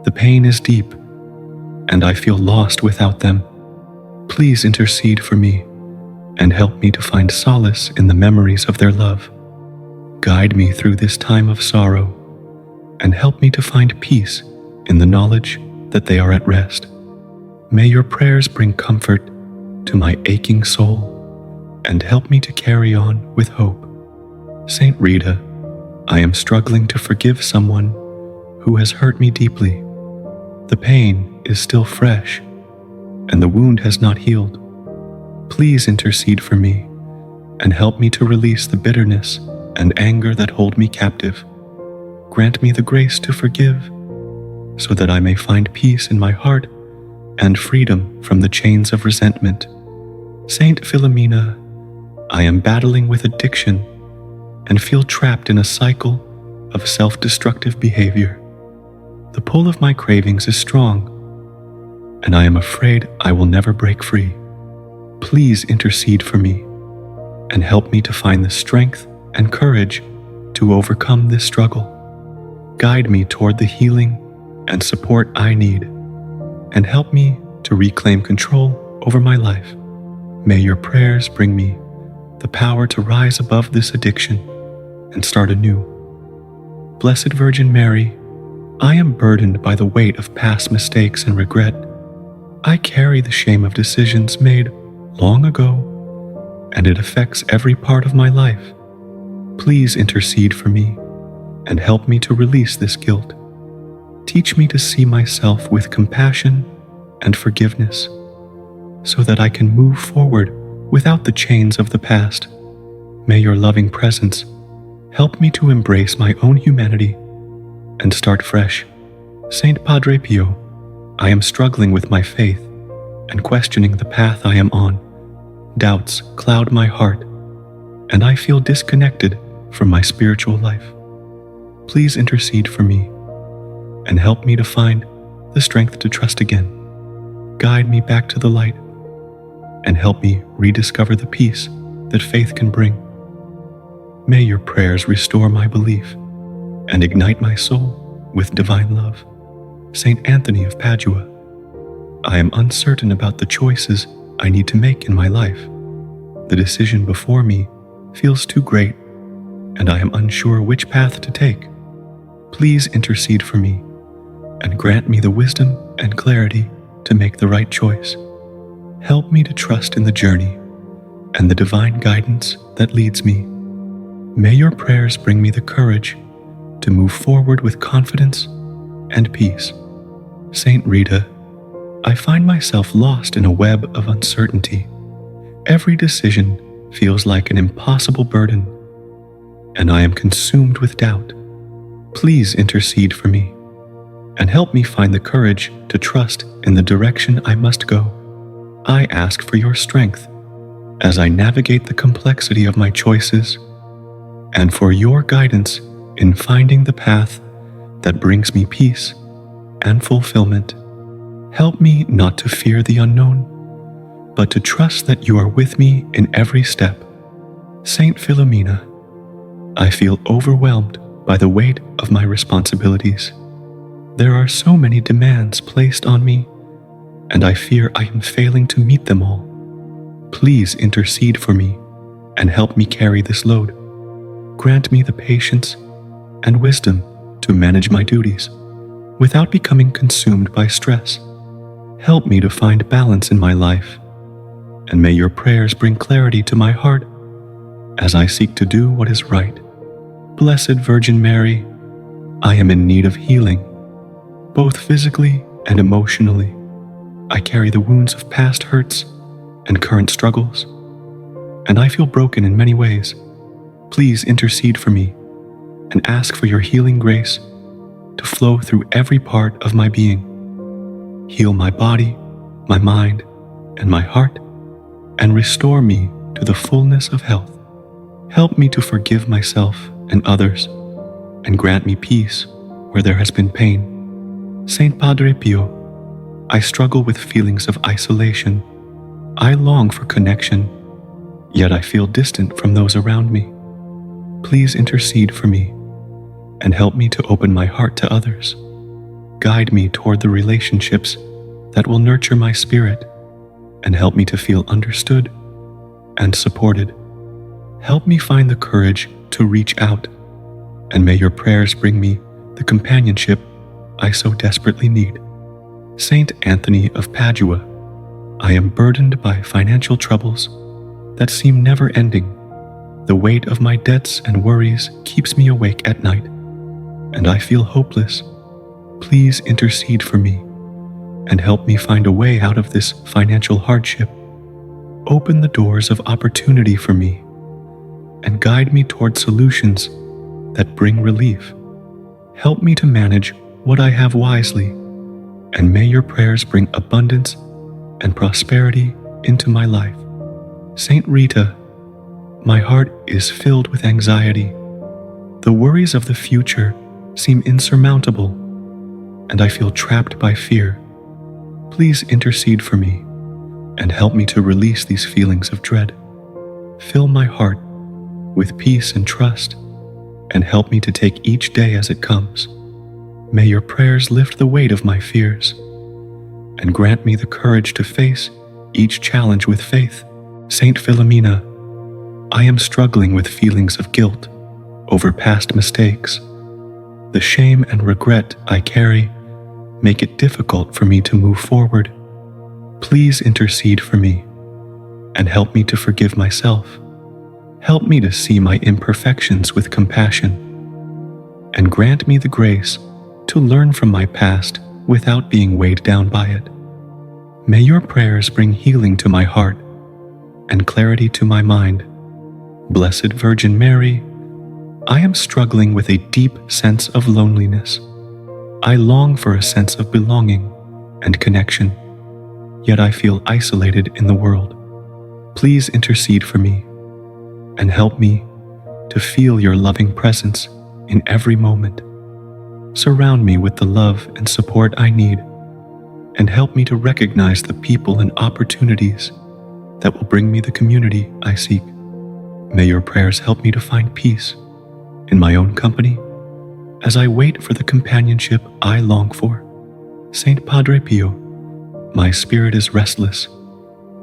The pain is deep, and I feel lost without them. Please intercede for me and help me to find solace in the memories of their love. Guide me through this time of sorrow and help me to find peace in the knowledge that they are at rest. May your prayers bring comfort to my aching soul and help me to carry on with hope. Saint Rita, I am struggling to forgive someone who has hurt me deeply. The pain is still fresh, and the wound has not healed. Please intercede for me and help me to release the bitterness and anger that hold me captive. Grant me the grace to forgive, so that I may find peace in my heart and freedom from the chains of resentment. Saint Philomena, I am battling with addiction and feel trapped in a cycle of self-destructive behavior. The pull of my cravings is strong, and I am afraid I will never break free. Please intercede for me and help me to find the strength and courage to overcome this struggle. Guide me toward the healing and support I need, and help me to reclaim control over my life. May your prayers bring me the power to rise above this addiction and start anew. Blessed Virgin Mary, I am burdened by the weight of past mistakes and regret. I carry the shame of decisions made long ago, and it affects every part of my life. Please intercede for me and help me to release this guilt. Teach me to see myself with compassion and forgiveness, so that I can move forward without the chains of the past. May your loving presence help me to embrace my own humanity and start fresh. Saint Padre Pio, I am struggling with my faith and questioning the path I am on. Doubts cloud my heart, and I feel disconnected from my spiritual life. Please intercede for me and help me to find the strength to trust again. Guide me back to the light and help me rediscover the peace that faith can bring. May your prayers restore my belief and ignite my soul with divine love. Saint Anthony of Padua, I am uncertain about the choices I need to make in my life. The decision before me feels too great, and I am unsure which path to take. Please intercede for me and grant me the wisdom and clarity to make the right choice. Help me to trust in the journey and the divine guidance that leads me. May your prayers bring me the courage to move forward with confidence and peace. Saint Rita, I find myself lost in a web of uncertainty. Every decision feels like an impossible burden, and I am consumed with doubt. Please intercede for me and help me find the courage to trust in the direction I must go. I ask for your strength as I navigate the complexity of my choices, and for your guidance in finding the path that brings me peace and fulfillment. Help me not to fear the unknown, but to trust that you are with me in every step. Saint Philomena, I feel overwhelmed by the weight of my responsibilities. There are so many demands placed on me, and I fear I am failing to meet them all. Please intercede for me and help me carry this load. Grant me the patience and wisdom to manage my duties without becoming consumed by stress. Help me to find balance in my life, and may your prayers bring clarity to my heart as I seek to do what is right. Blessed Virgin Mary, I am in need of healing, both physically and emotionally. I carry the wounds of past hurts and current struggles, and I feel broken in many ways. Please intercede for me and ask for your healing grace to flow through every part of my being. Heal my body, my mind, and my heart, and restore me to the fullness of health. Help me to forgive myself and others, and grant me peace where there has been pain. Saint Padre Pio, I struggle with feelings of isolation. I long for connection, yet I feel distant from those around me. Please intercede for me and help me to open my heart to others. Guide me toward the relationships that will nurture my spirit and help me to feel understood and supported. Help me find the courage to reach out, and may your prayers bring me the companionship I so desperately need. Saint Anthony of Padua, I am burdened by financial troubles that seem never ending. The weight of my debts and worries keeps me awake at night, and I feel hopeless. Please intercede for me and help me find a way out of this financial hardship. Open the doors of opportunity for me and guide me toward solutions that bring relief. Help me to manage what I have wisely, and may your prayers bring abundance and prosperity into my life. Saint Rita, my heart is filled with anxiety. The worries of the future seem insurmountable, and I feel trapped by fear. Please intercede for me and help me to release these feelings of dread. Fill my heart with peace and trust, and help me to take each day as it comes. May your prayers lift the weight of my fears and grant me the courage to face each challenge with faith. Saint Philomena, I am struggling with feelings of guilt over past mistakes. The shame and regret I carry make it difficult for me to move forward. Please intercede for me and help me to forgive myself. Help me to see my imperfections with compassion, and grant me the grace to learn from my past without being weighed down by it. May your prayers bring healing to my heart and clarity to my mind. Blessed Virgin Mary, I am struggling with a deep sense of loneliness. I long for a sense of belonging and connection, yet I feel isolated in the world. Please intercede for me and help me to feel your loving presence in every moment. Surround me with the love and support I need, and help me to recognize the people and opportunities that will bring me the community I seek. May your prayers help me to find peace in my own company as I wait for the companionship I long for. Saint Padre Pio, my spirit is restless,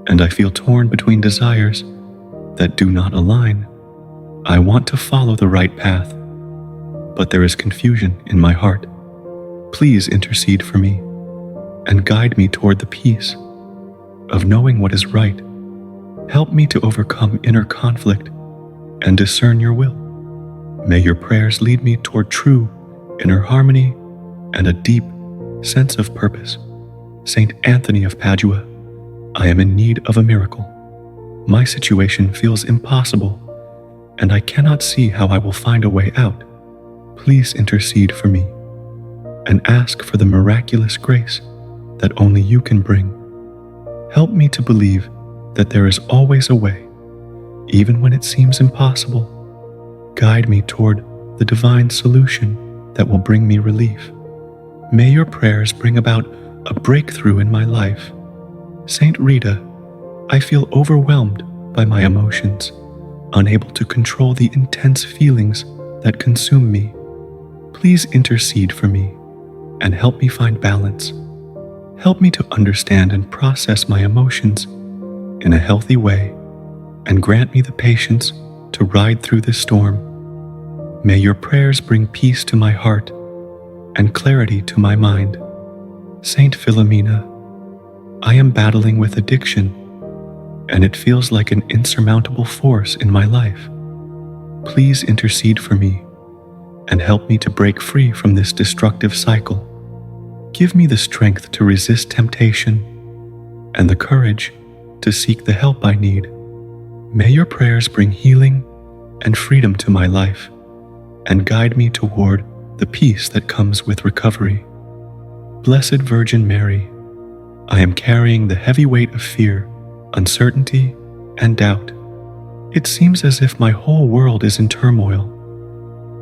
and I feel torn between desires that do not align. I want to follow the right path, but there is confusion in my heart. Please intercede for me and guide me toward the peace of knowing what is right. Help me to overcome inner conflict and discern your will. May your prayers lead me toward true inner harmony and a deep sense of purpose. Saint Anthony of Padua, I am in need of a miracle. My situation feels impossible, and I cannot see how I will find a way out. Please intercede for me and ask for the miraculous grace that only you can bring. Help me to believe that there is always a way, even when it seems impossible. Guide me toward the divine solution that will bring me relief. May your prayers bring about a breakthrough in my life. Saint Rita, I feel overwhelmed by my emotions, unable to control the intense feelings that consume me. Please intercede for me and help me find balance. Help me to understand and process my emotions in a healthy way. and grant me the patience to ride through this storm. May your prayers bring peace to my heart and clarity to my mind. Saint Philomena, I am battling with addiction, and it feels like an insurmountable force in my life. Please intercede for me and help me to break free from this destructive cycle. Give me the strength to resist temptation and the courage to seek the help I need. May your prayers bring healing and freedom to my life and guide me toward the peace that comes with recovery. Blessed Virgin Mary, I am carrying the heavy weight of fear, uncertainty, and doubt. It seems as if my whole world is in turmoil,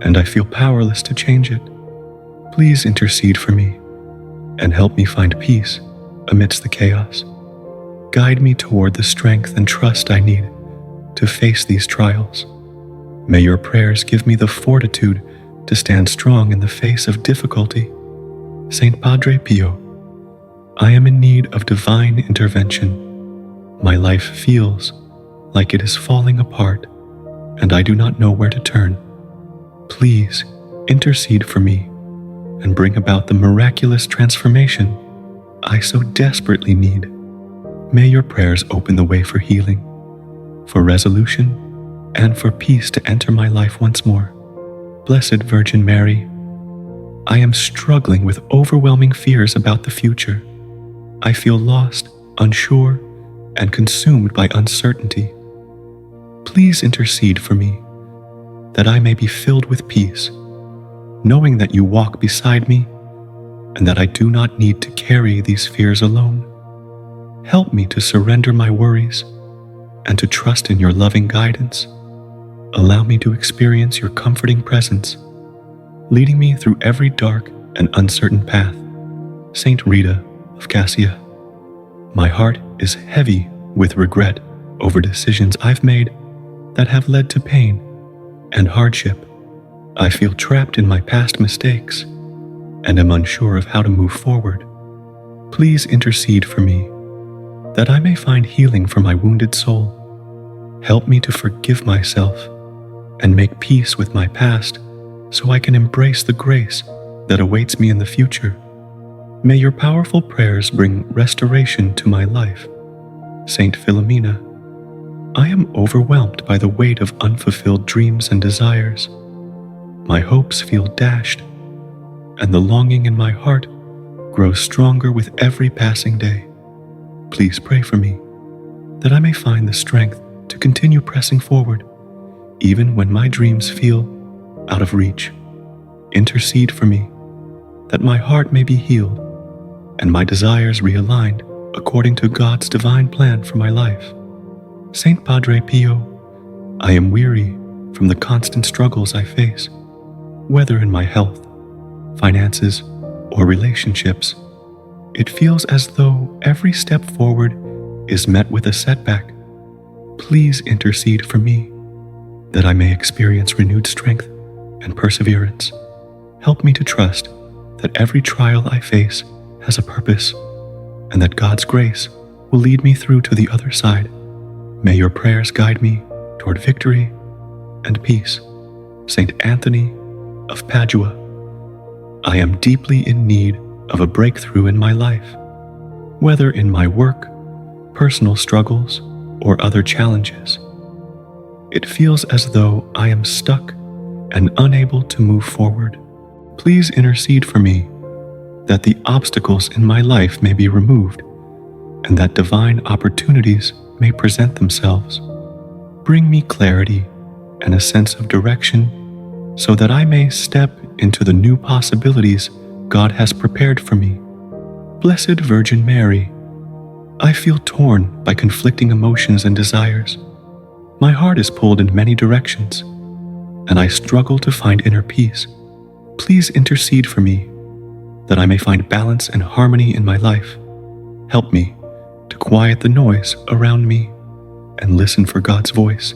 and I feel powerless to change it. Please intercede for me and help me find peace amidst the chaos. Guide me toward the strength and trust I need to face these trials. May your prayers give me the fortitude to stand strong in the face of difficulty. Saint Padre Pio, I am in need of divine intervention. My life feels like it is falling apart, and I do not know where to turn. Please intercede for me and bring about the miraculous transformation I so desperately need. May your prayers open the way for healing, for resolution, and for peace to enter my life once more. Blessed Virgin Mary, I am struggling with overwhelming fears about the future. I feel lost, unsure, and consumed by uncertainty. Please intercede for me, that I may be filled with peace, knowing that you walk beside me and that I do not need to carry these fears alone. Help me to surrender my worries and to trust in your loving guidance. Allow me to experience your comforting presence, leading me through every dark and uncertain path. Saint Rita of Cascia, my heart is heavy with regret over decisions I've made that have led to pain and hardship. I feel trapped in my past mistakes and am unsure of how to move forward. Please intercede for me, that I may find healing for my wounded soul. Help me to forgive myself and make peace with my past so I can embrace the grace that awaits me in the future. May your powerful prayers bring restoration to my life. Saint Philomena, I am overwhelmed by the weight of unfulfilled dreams and desires. My hopes feel dashed, and the longing in my heart grows stronger with every passing day. Please pray for me, that I may find the strength to continue pressing forward, even when my dreams feel out of reach. Intercede for me, that my heart may be healed and my desires realigned according to God's divine plan for my life. Saint Padre Pio, I am weary from the constant struggles I face, whether in my health, finances, or relationships. It feels as though every step forward is met with a setback. Please intercede for me, that I may experience renewed strength and perseverance. Help me to trust that every trial I face has a purpose, and that God's grace will lead me through to the other side. May your prayers guide me toward victory and peace. Saint Anthony of Padua, I am deeply in need of a breakthrough in my life, whether in my work, personal struggles, or other challenges. It feels as though I am stuck and unable to move forward. Please intercede for me, that the obstacles in my life may be removed and that divine opportunities may present themselves. Bring me clarity and a sense of direction so that I may step into the new possibilities God has prepared for me. Blessed Virgin Mary, I feel torn by conflicting emotions and desires. My heart is pulled in many directions, and I struggle to find inner peace. Please intercede for me, that I may find balance and harmony in my life. Help me to quiet the noise around me and listen for God's voice.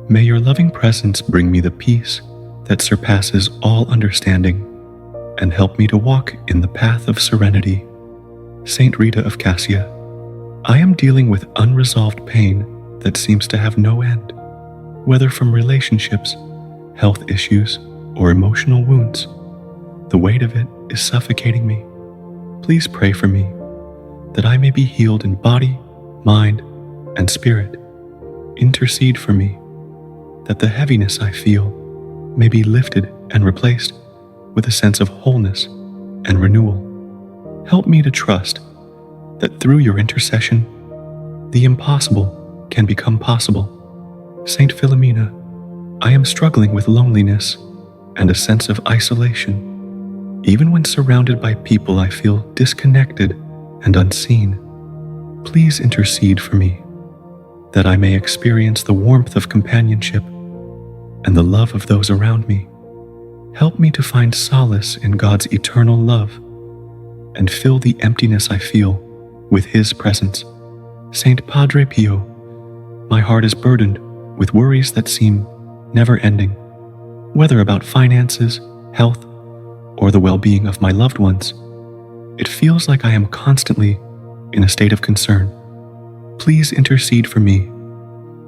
May your loving presence bring me the peace that surpasses all understanding and help me to walk in the path of serenity. Saint Rita of Cascia, I am dealing with unresolved pain that seems to have no end, whether from relationships, health issues, or emotional wounds. The weight of it is suffocating me. Please pray for me that I may be healed in body, mind, and spirit. Intercede for me that the heaviness I feel may be lifted and replaced with a sense of wholeness and renewal. Help me to trust that through your intercession, the impossible can become possible. Saint Philomena, I am struggling with loneliness and a sense of isolation. Even when surrounded by people, I feel disconnected and unseen. Please intercede for me that I may experience the warmth of companionship and the love of those around me. Help me to find solace in God's eternal love and fill the emptiness I feel with His presence. Saint Padre Pio, my heart is burdened with worries that seem never-ending, whether about finances, health, or the well-being of my loved ones. It feels like I am constantly in a state of concern. Please intercede for me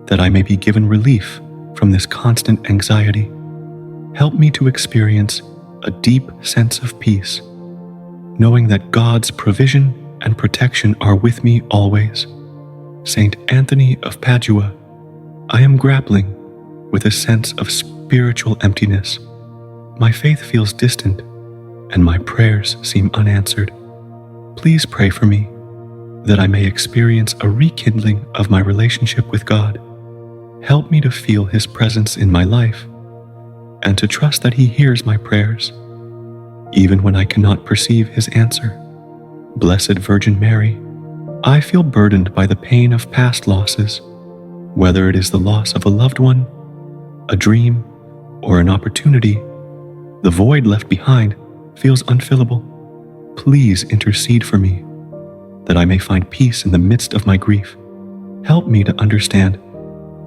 that I may be given relief from this constant anxiety. Help me to experience a deep sense of peace, knowing that God's provision and protection are with me always. Saint Anthony of Padua, I am grappling with a sense of spiritual emptiness. My faith feels distant, and my prayers seem unanswered. Please pray for me that I may experience a rekindling of my relationship with God. Help me to feel His presence in my life and to trust that He hears my prayers, even when I cannot perceive His answer. Blessed Virgin Mary, I feel burdened by the pain of past losses, whether it is the loss of a loved one, a dream, or an opportunity. The void left behind feels unfillable. Please intercede for me that I may find peace in the midst of my grief. Help me to understand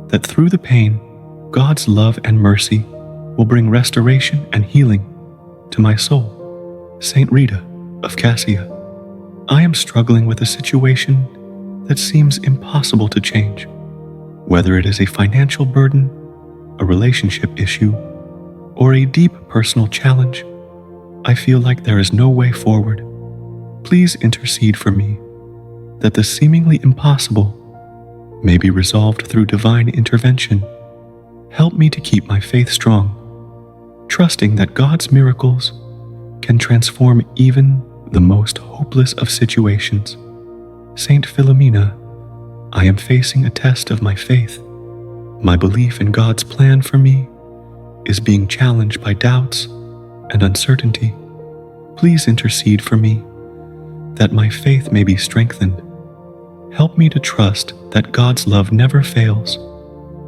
that through the pain, God's love and mercy will bring restoration and healing to my soul. Saint Rita of Cascia, I am struggling with a situation that seems impossible to change, whether it is a financial burden, a relationship issue, or a deep personal challenge. I feel like there is no way forward. Please intercede for me that the seemingly impossible may be resolved through divine intervention. Help me to keep my faith strong, trusting that God's miracles can transform even the most hopeless of situations. Saint Philomena, I am facing a test of my faith. My belief in God's plan for me is being challenged by doubts and uncertainty. Please intercede for me that my faith may be strengthened. Help me to trust that God's love never fails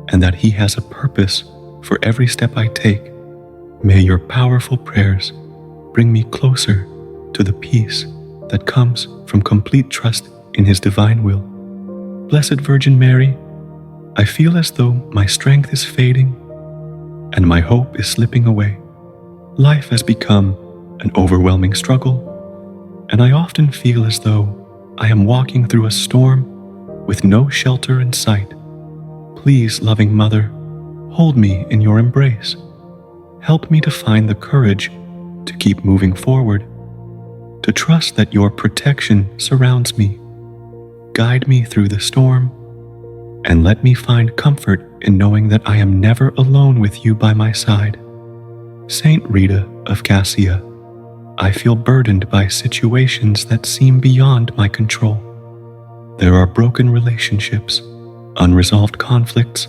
and that He has a purpose for every step I take. May your powerful prayers bring me closer to the peace that comes from complete trust in His divine will. Blessed Virgin Mary, I feel as though my strength is fading and my hope is slipping away. Life has become an overwhelming struggle, and I often feel as though I am walking through a storm with no shelter in sight. Please, loving Mother, hold me in your embrace. Help me to find the courage to keep moving forward, to trust that your protection surrounds me. Guide me through the storm, and let me find comfort in knowing that I am never alone with you by my side. Saint Rita of Cascia, I feel burdened by situations that seem beyond my control. There are broken relationships, unresolved conflicts,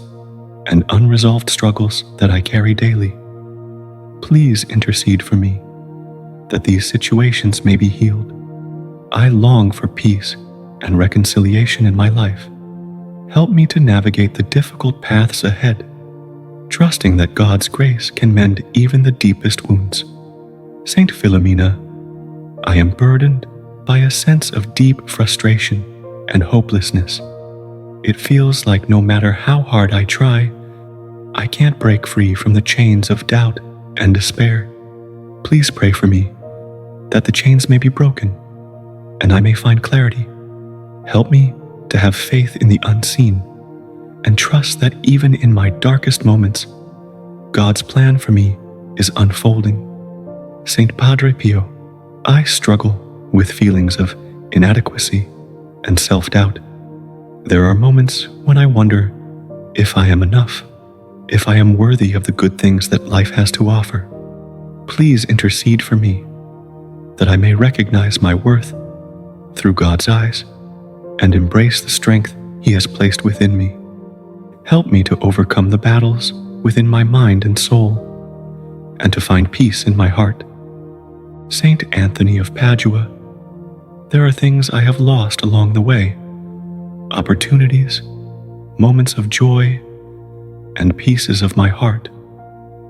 and unresolved struggles that I carry daily. Please intercede for me that these situations may be healed. I long for peace and reconciliation in my life. Help me to navigate the difficult paths ahead, trusting that God's grace can mend even the deepest wounds. Saint Philomena, I am burdened by a sense of deep frustration and hopelessness. It feels like no matter how hard I try, I can't break free from the chains of doubt and despair. Please pray for me that the chains may be broken and I may find clarity. Help me to have faith in the unseen and trust that even in my darkest moments, God's plan for me is unfolding. Saint Padre Pio, I struggle with feelings of inadequacy and self-doubt. There are moments when I wonder if I am enough, if I am worthy of the good things that life has to offer. Please intercede for me, that I may recognize my worth through God's eyes and embrace the strength He has placed within me. Help me to overcome the battles within my mind and soul, and to find peace in my heart. Saint Anthony of Padua, there are things I have lost along the way, opportunities, moments of joy, and pieces of my heart.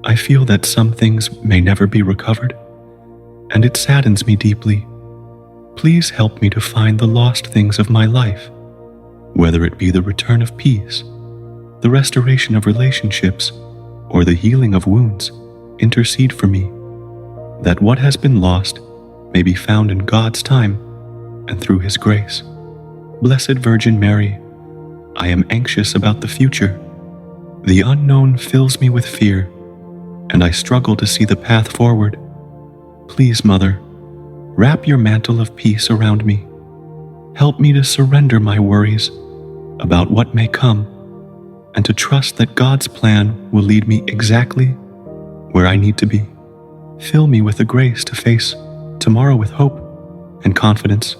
I feel that some things may never be recovered, and it saddens me deeply. Please help me to find the lost things of my life, whether it be the return of peace, the restoration of relationships, or the healing of wounds. Intercede for me, that what has been lost may be found in God's time and through His grace. Blessed Virgin Mary, I am anxious about the future. The unknown fills me with fear, and I struggle to see the path forward. Please, Mother, wrap your mantle of peace around me. Help me to surrender my worries about what may come, and to trust that God's plan will lead me exactly where I need to be. Fill me with the grace to face tomorrow with hope and confidence,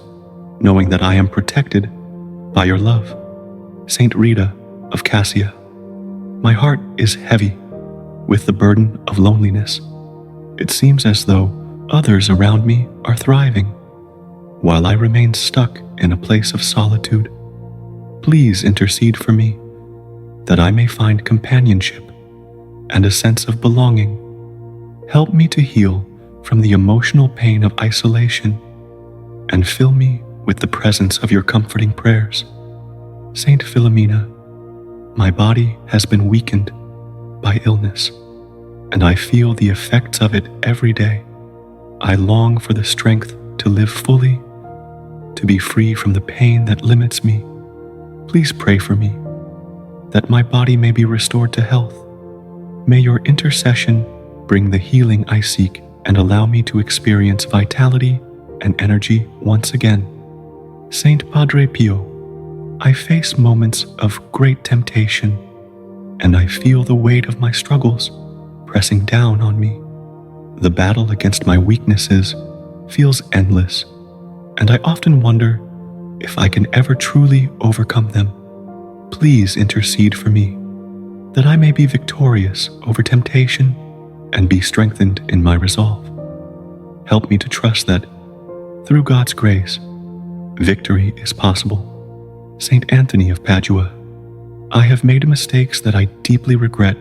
knowing that I am protected by your love. Saint Rita of Cascia, my heart is heavy with the burden of loneliness. It seems as though others around me are thriving, while I remain stuck in a place of solitude. Please intercede for me, that I may find companionship and a sense of belonging. Help me to heal from the emotional pain of isolation, and fill me with the presence of your comforting prayers. Saint Philomena, my body has been weakened by illness, and I feel the effects of it every day. I long for the strength to live fully, to be free from the pain that limits me. Please pray for me, that my body may be restored to health. May your intercession bring the healing I seek and allow me to experience vitality and energy once again. Saint Padre Pio, I face moments of great temptation, and I feel the weight of my struggles pressing down on me. The battle against my weaknesses feels endless, and I often wonder if I can ever truly overcome them. Please intercede for me, that I may be victorious over temptation and be strengthened in my resolve. Help me to trust that, through God's grace, victory is possible. Saint Anthony of Padua, I have made mistakes that I deeply regret.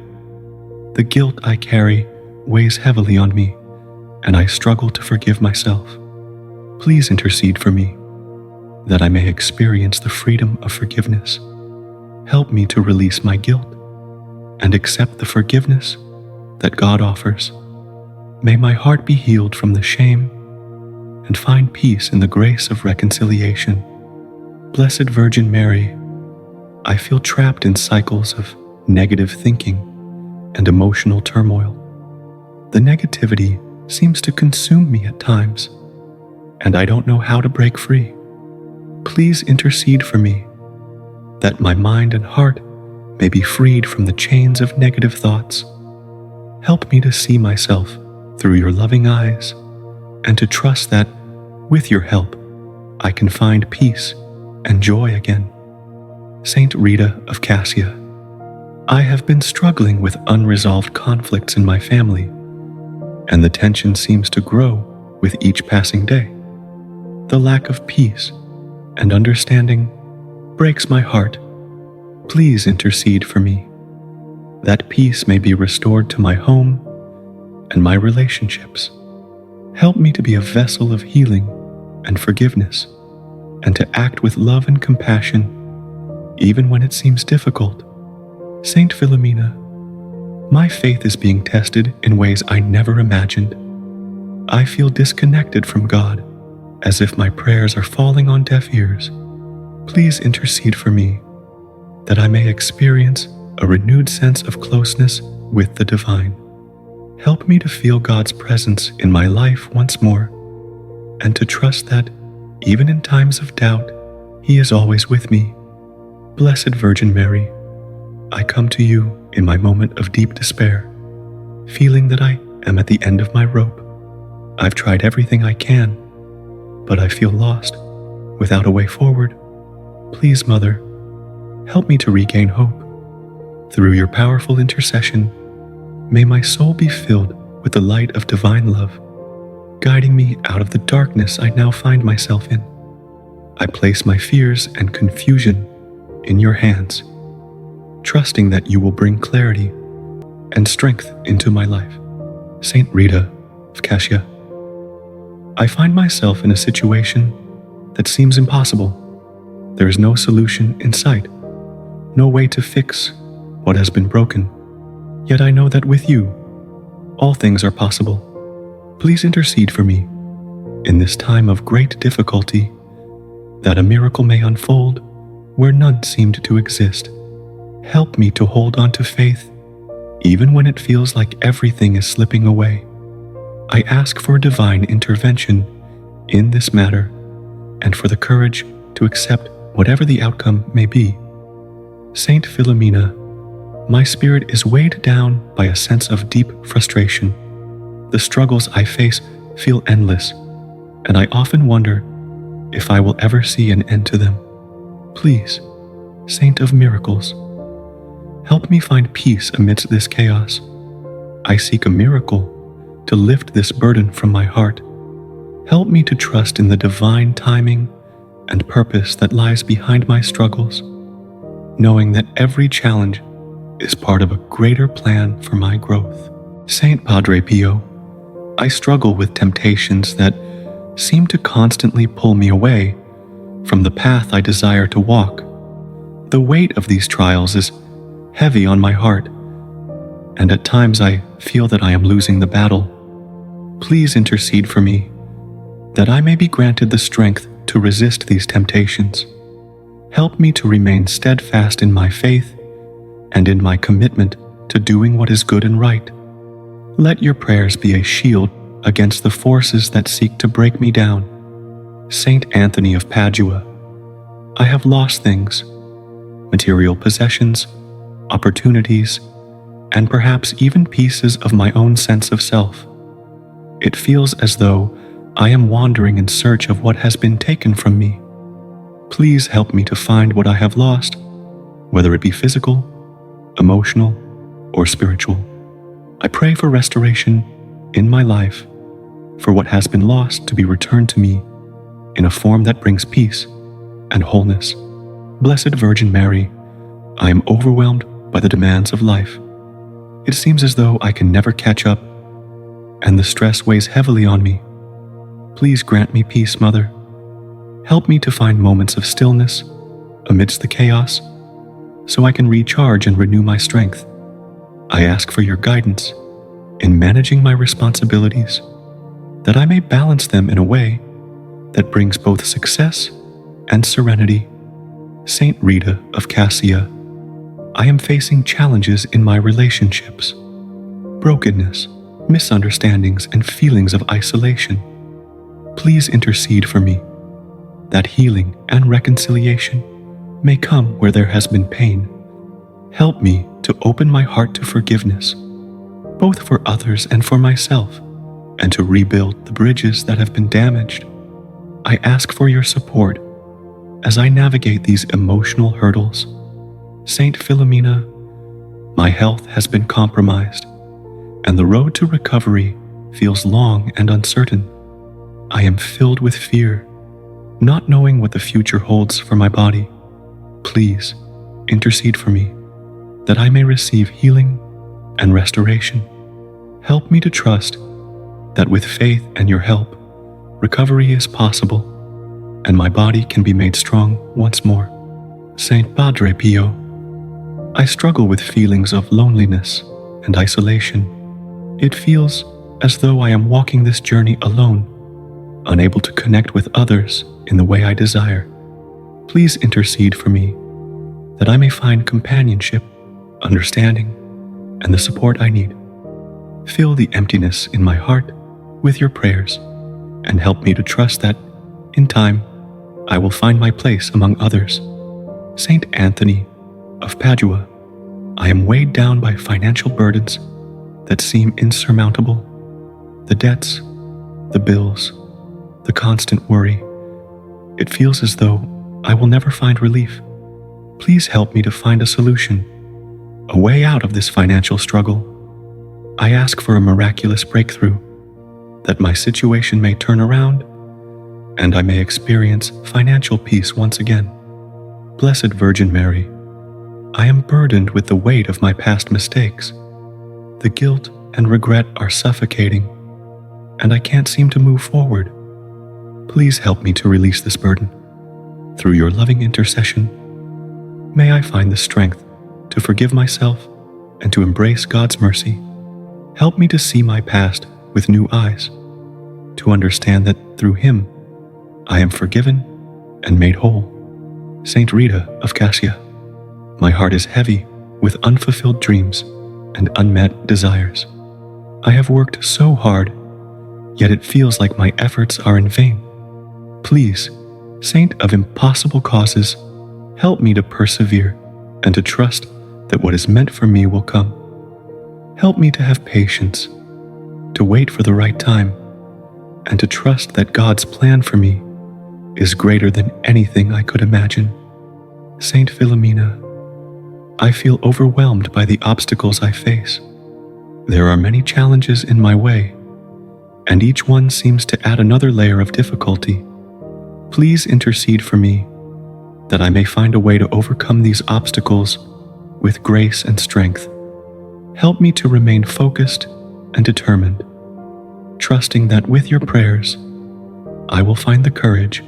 The guilt I carry weighs heavily on me, and I struggle to forgive myself. Please intercede for me, that I may experience the freedom of forgiveness. Help me to release my guilt and accept the forgiveness that God offers. May my heart be healed from the shame and find peace in the grace of reconciliation. Blessed Virgin Mary, I feel trapped in cycles of negative thinking and emotional turmoil. The negativity seems to consume me at times, and I don't know how to break free. Please intercede for me, that my mind and heart may be freed from the chains of negative thoughts. Help me to see myself through your loving eyes, and to trust that, with your help, I can find peace and joy again. Saint Rita of Cascia, I have been struggling with unresolved conflicts in my family, and the tension seems to grow with each passing day. The lack of peace and understanding breaks my heart. Please intercede for me, that peace may be restored to my home and my relationships. Help me to be a vessel of healing and forgiveness, and to act with love and compassion, even when it seems difficult. Saint Philomena, my faith is being tested in ways I never imagined. I feel disconnected from God, as if my prayers are falling on deaf ears. Please intercede for me, that I may experience a renewed sense of closeness with the divine. Help me to feel God's presence in my life once more, and to trust that, even in times of doubt, He is always with me. Blessed Virgin Mary, I come to you in my moment of deep despair, feeling that I am at the end of my rope. I've tried everything I can, but I feel lost, without a way forward. Please, Mother, help me to regain hope. Through your powerful intercession, may my soul be filled with the light of divine love, guiding me out of the darkness I now find myself in. I place my fears and confusion in your hands, trusting that you will bring clarity and strength into my life. Saint Rita of Cascia. I find myself in a situation that seems impossible. There is no solution in sight, no way to fix what has been broken. Yet I know that with you, all things are possible. Please intercede for me in this time of great difficulty, that a miracle may unfold where none seemed to exist. Help me to hold on to faith, even when it feels like everything is slipping away. I ask for divine intervention in this matter, and for the courage to accept whatever the outcome may be. Saint Philomena, my spirit is weighed down by a sense of deep frustration. The struggles I face feel endless, and I often wonder if I will ever see an end to them. Please, Saint of Miracles, help me find peace amidst this chaos. I seek a miracle to lift this burden from my heart. Help me to trust in the divine timing and purpose that lies behind my struggles, knowing that every challenge is part of a greater plan for my growth. Saint Padre Pio, I struggle with temptations that seem to constantly pull me away from the path I desire to walk. The weight of these trials is heavy on my heart, and at times I feel that I am losing the battle. Please intercede for me, that I may be granted the strength to resist these temptations. Help me to remain steadfast in my faith and in my commitment to doing what is good and right. Let your prayers be a shield against the forces that seek to break me down. Saint Anthony of Padua, I have lost things, material possessions, opportunities, and perhaps even pieces of my own sense of self. It feels as though I am wandering in search of what has been taken from me. Please help me to find what I have lost, whether it be physical, emotional, or spiritual. I pray for restoration in my life, for what has been lost to be returned to me in a form that brings peace and wholeness. Blessed Virgin Mary, I am overwhelmed by the demands of life. It seems as though I can never catch up, and the stress weighs heavily on me. Please grant me peace, Mother. Help me to find moments of stillness amidst the chaos, so I can recharge and renew my strength. I ask for your guidance in managing my responsibilities, that I may balance them in a way that brings both success and serenity. Saint Rita of Cascia, I am facing challenges in my relationships, brokenness, misunderstandings, and feelings of isolation. Please intercede for me, that healing and reconciliation may come where there has been pain. Help me to open my heart to forgiveness, both for others and for myself, and to rebuild the bridges that have been damaged. I ask for your support as I navigate these emotional hurdles. Saint Philomena, my health has been compromised, and the road to recovery feels long and uncertain. I am filled with fear, not knowing what the future holds for my body. Please intercede for me, that I may receive healing and restoration. Help me to trust that with faith and your help, recovery is possible, and my body can be made strong once more. Saint Padre Pio, I struggle with feelings of loneliness and isolation. It feels as though I am walking this journey alone, unable to connect with others in the way I desire. Please intercede for me, that I may find companionship, understanding, and the support I need. Fill the emptiness in my heart with your prayers, and help me to trust that, in time, I will find my place among others. Saint Anthony of Padua, I am weighed down by financial burdens that seem insurmountable. The debts, the bills, the constant worry. It feels as though I will never find relief. Please help me to find a solution, a way out of this financial struggle. I ask for a miraculous breakthrough, that my situation may turn around and I may experience financial peace once again. Blessed Virgin Mary, I am burdened with the weight of my past mistakes. The guilt and regret are suffocating, and I can't seem to move forward. Please help me to release this burden. Through your loving intercession, may I find the strength to forgive myself and to embrace God's mercy. Help me to see my past with new eyes, to understand that through Him I am forgiven and made whole. Saint Rita of Cascia, my heart is heavy with unfulfilled dreams and unmet desires. I have worked so hard, yet it feels like my efforts are in vain. Please, Saint of impossible causes, help me to persevere and to trust that what is meant for me will come. Help me to have patience, to wait for the right time, and to trust that God's plan for me is greater than anything I could imagine. Saint Philomena, I feel overwhelmed by the obstacles I face. There are many challenges in my way, and each one seems to add another layer of difficulty. Please intercede for me, that I may find a way to overcome these obstacles with grace and strength. Help me to remain focused and determined, trusting that with your prayers, I will find the courage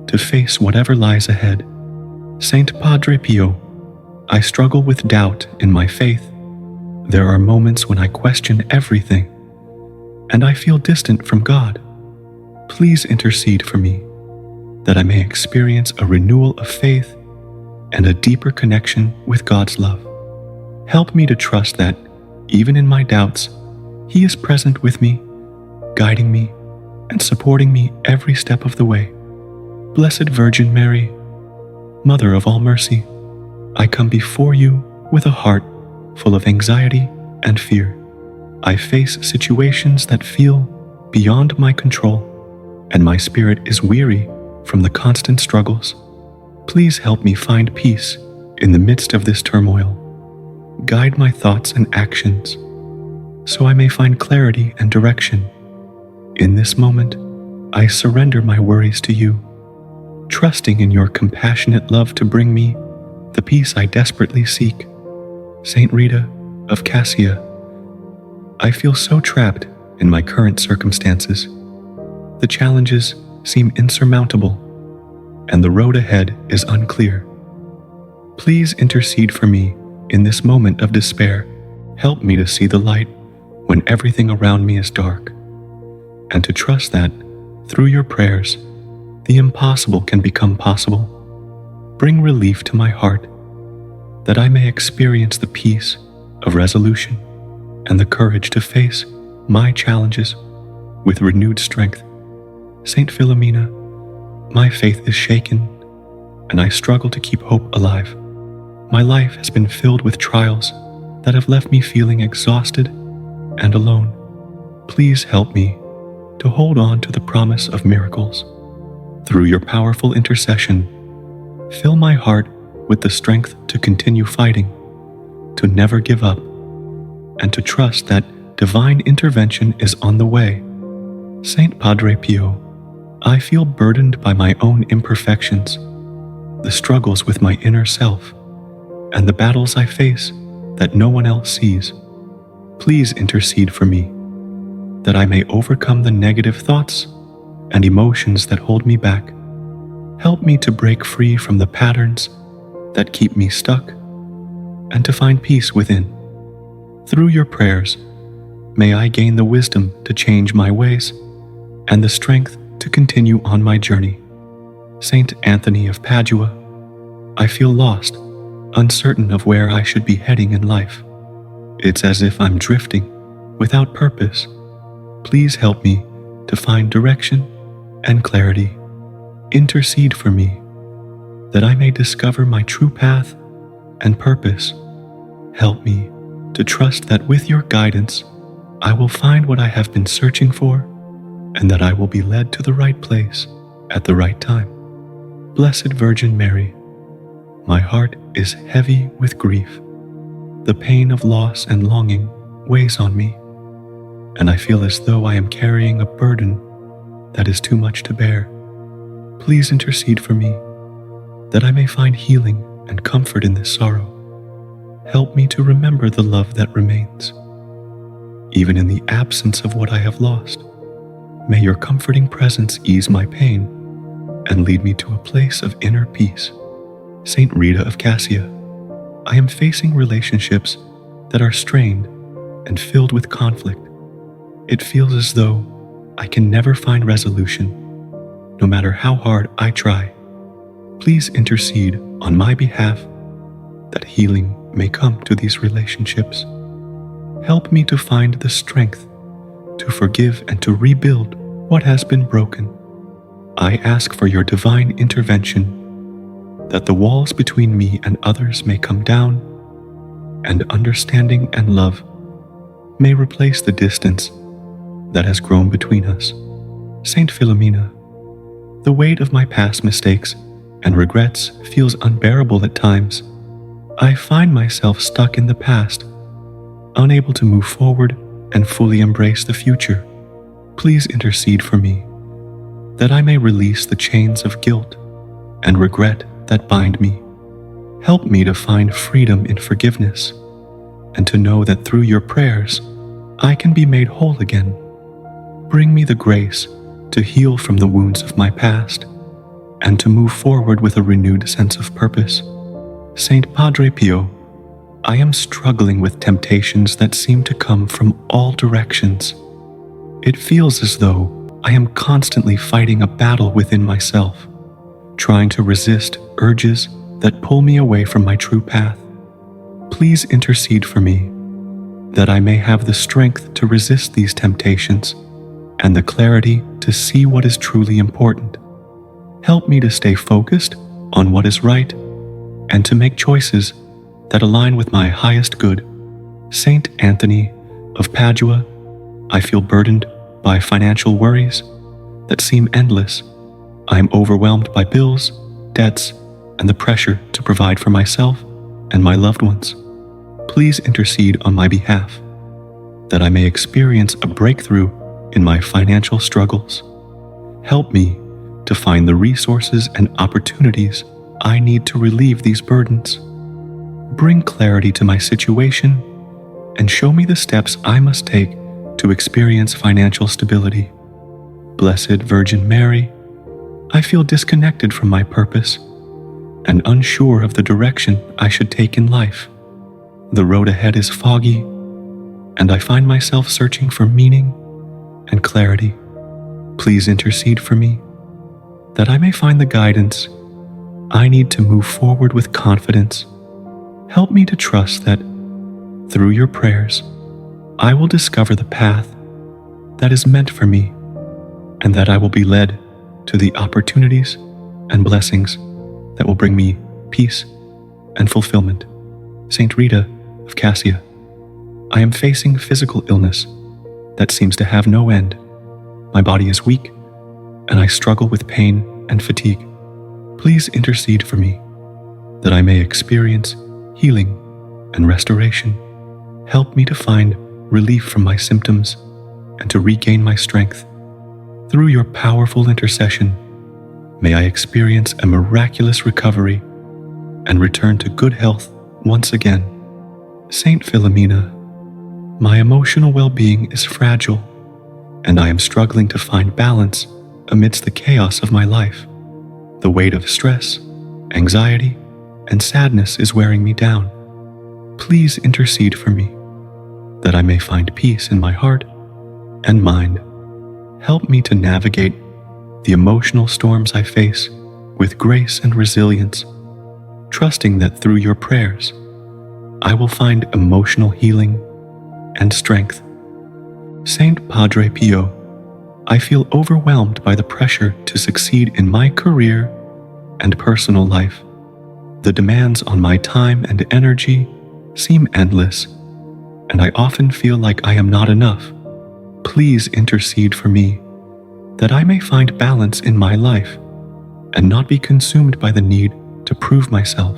to face whatever lies ahead. Saint Padre Pio, I struggle with doubt in my faith. There are moments when I question everything, and I feel distant from God. Please intercede for me, that I may experience a renewal of faith and a deeper connection with God's love. Help me to trust that, even in my doubts, He is present with me, guiding me and supporting me every step of the way. Blessed Virgin Mary, Mother of all mercy, I come before you with a heart full of anxiety and fear. I face situations that feel beyond my control, and my spirit is weary from the constant struggles. Please help me find peace in the midst of this turmoil. Guide my thoughts and actions, so I may find clarity and direction. In this moment, I surrender my worries to you, trusting in your compassionate love to bring me the peace I desperately seek. Saint Rita of Cascia, I feel so trapped in my current circumstances. The challenges seem insurmountable, and the road ahead is unclear. Please intercede for me in this moment of despair. Help me to see the light when everything around me is dark, and to trust that, through your prayers, the impossible can become possible. Bring relief to my heart, that I may experience the peace of resolution and the courage to face my challenges with renewed strength. Saint Philomena, my faith is shaken, and I struggle to keep hope alive. My life has been filled with trials that have left me feeling exhausted and alone. Please help me to hold on to the promise of miracles. Through your powerful intercession, fill my heart with the strength to continue fighting, to never give up, and to trust that divine intervention is on the way. Saint Padre Pio, I feel burdened by my own imperfections, the struggles with my inner self, and the battles I face that no one else sees. Please intercede for me, that I may overcome the negative thoughts and emotions that hold me back. Help me to break free from the patterns that keep me stuck and to find peace within. Through your prayers, may I gain the wisdom to change my ways and the strength to continue on my journey. Saint Anthony of Padua, I feel lost uncertain of where I should be heading in life. It's as if I'm drifting without purpose. Please help me to find direction and clarity. Intercede for me that I may discover my true path and purpose. Help me to trust that with your guidance, I will find what I have been searching for and that I will be led to the right place at the right time. Blessed Virgin Mary, my heart is heavy with grief. The pain of loss and longing weighs on me, and I feel as though I am carrying a burden that is too much to bear. Please intercede for me that I may find healing and comfort in this sorrow. Help me to remember the love that remains. Even in the absence of what I have lost, may your comforting presence ease my pain and lead me to a place of inner peace. Saint Rita of Cascia, I am facing relationships that are strained and filled with conflict. It feels as though I can never find resolution, no matter how hard I try. Please intercede on my behalf that healing may come to these relationships. Help me to find the strength to forgive and to rebuild what has been broken. I ask for your divine intervention, that the walls between me and others may come down, and understanding and love may replace the distance that has grown between us. Saint Philomena, the weight of my past mistakes and regrets feels unbearable at times. I find myself stuck in the past, unable to move forward and fully embrace the future. Please intercede for me, that I may release the chains of guilt and regret that bind me. Help me to find freedom in forgiveness, and to know that through your prayers, I can be made whole again. Bring me the grace to heal from the wounds of my past, and to move forward with a renewed sense of purpose. Saint Padre Pio, I am struggling with temptations that seem to come from all directions. It feels as though I am constantly fighting a battle within myself, trying to resist urges that pull me away from my true path. Please intercede for me, that I may have the strength to resist these temptations and the clarity to see what is truly important. Help me to stay focused on what is right and to make choices that align with my highest good. Saint Anthony of Padua, I feel burdened by financial worries that seem endless. I am overwhelmed by bills, debts, and the pressure to provide for myself and my loved ones. Please intercede on my behalf, that I may experience a breakthrough in my financial struggles. Help me to find the resources and opportunities I need to relieve these burdens. Bring clarity to my situation and show me the steps I must take to experience financial stability. Blessed Virgin Mary, I feel disconnected from my purpose and unsure of the direction I should take in life. The road ahead is foggy, and I find myself searching for meaning and clarity. Please intercede for me, that I may find the guidance I need to move forward with confidence. Help me to trust that, through your prayers, I will discover the path that is meant for me, and that I will be led to the opportunities and blessings that will bring me peace and fulfillment. Saint Rita of Cascia, I am facing physical illness that seems to have no end. My body is weak, and I struggle with pain and fatigue. Please intercede for me, that I may experience healing and restoration. Help me to find relief from my symptoms and to regain my strength. Through your powerful intercession, may I experience a miraculous recovery and return to good health once again. Saint Philomena, my emotional well-being is fragile, and I am struggling to find balance amidst the chaos of my life. The weight of stress, anxiety, and sadness is wearing me down. Please intercede for me, that I may find peace in my heart and mind. Help me to navigate the emotional storms I face with grace and resilience. trusting that through your prayers, I will find emotional healing and strength. Saint Padre Pio, I feel overwhelmed by the pressure to succeed in my career and personal life. The demands on my time and energy seem endless, and I often feel like I am not enough. Please intercede for me, that I may find balance in my life and not be consumed by the need to prove myself.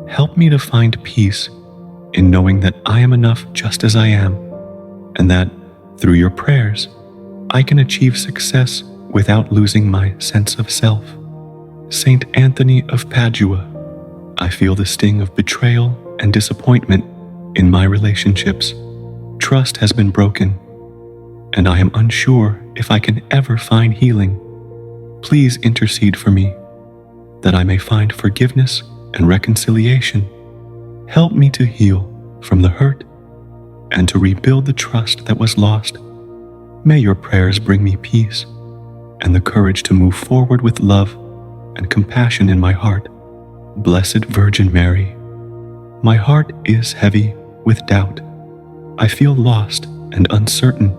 Help me to find peace in knowing that I am enough just as I am, and that, through your prayers, I can achieve success without losing my sense of self. Saint Anthony of Padua, I feel the sting of betrayal and disappointment in my relationships. Trust has been broken, and I am unsure if I can ever find healing. Please intercede for me, that I may find forgiveness and reconciliation. Help me to heal from the hurt and to rebuild the trust that was lost. May your prayers bring me peace and the courage to move forward with love and compassion in my heart. Blessed Virgin Mary, my heart is heavy with doubt. I feel lost and uncertain,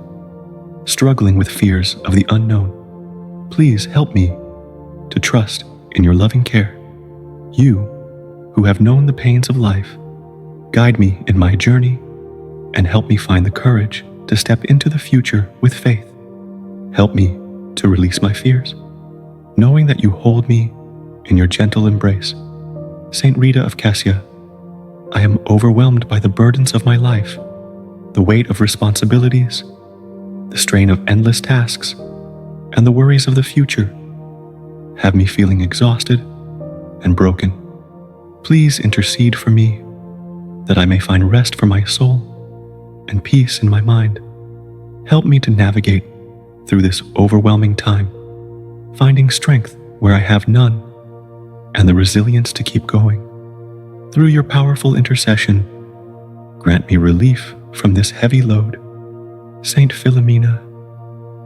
struggling with fears of the unknown. Please help me to trust in your loving care. You, who have known the pains of life, guide me in my journey and help me find the courage to step into the future with faith. Help me to release my fears, knowing that you hold me in your gentle embrace. Saint Rita of Cascia, I am overwhelmed by the burdens of my life, the weight of responsibilities, the strain of endless tasks, and the worries of the future have me feeling exhausted and broken. Please intercede for me, that I may find rest for my soul and peace in my mind. Help me to navigate through this overwhelming time, finding strength where I have none and the resilience to keep going. Through your powerful intercession, grant me relief from this heavy load. Saint Philomena,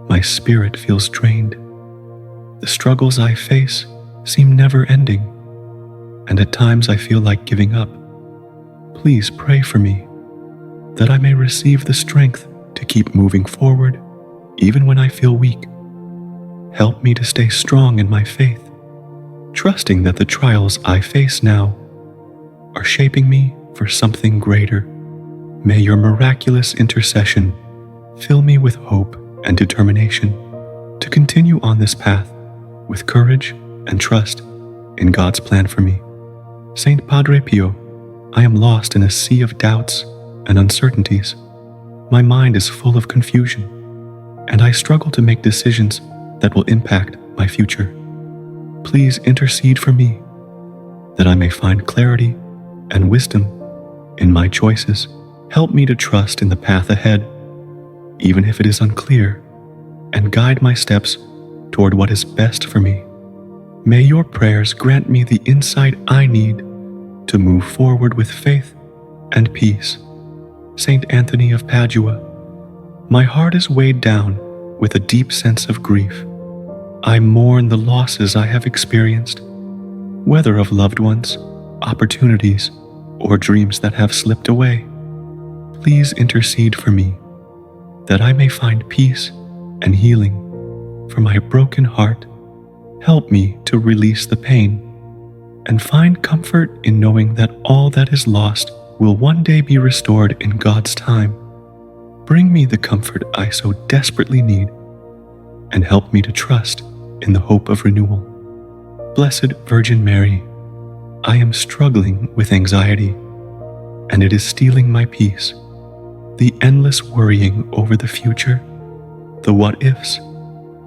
my spirit feels drained. The struggles I face seem never-ending, and at times I feel like giving up. Please pray for me, that I may receive the strength to keep moving forward, even when I feel weak. Help me to stay strong in my faith, trusting that the trials I face now are shaping me for something greater. May your miraculous intercession fill me with hope and determination to continue on this path with courage and trust in God's plan for me. Saint Padre Pio, I am lost in a sea of doubts and uncertainties. My mind is full of confusion, and I struggle to make decisions that will impact my future. Please intercede for me, that I may find clarity and wisdom in my choices. Help me to trust in the path ahead, even if it is unclear, and guide my steps toward what is best for me. May your prayers grant me the insight I need to move forward with faith and peace. Saint Anthony of Padua, my heart is weighed down with a deep sense of grief. I mourn the losses I have experienced, whether of loved ones, opportunities, or dreams that have slipped away. Please intercede for me, that I may find peace and healing for my broken heart. Help me to release the pain and find comfort in knowing that all that is lost will one day be restored in God's time. Bring me the comfort I so desperately need, and help me to trust in the hope of renewal. Blessed Virgin Mary, I am struggling with anxiety, and it is stealing my peace. The endless worrying over the future, the what-ifs,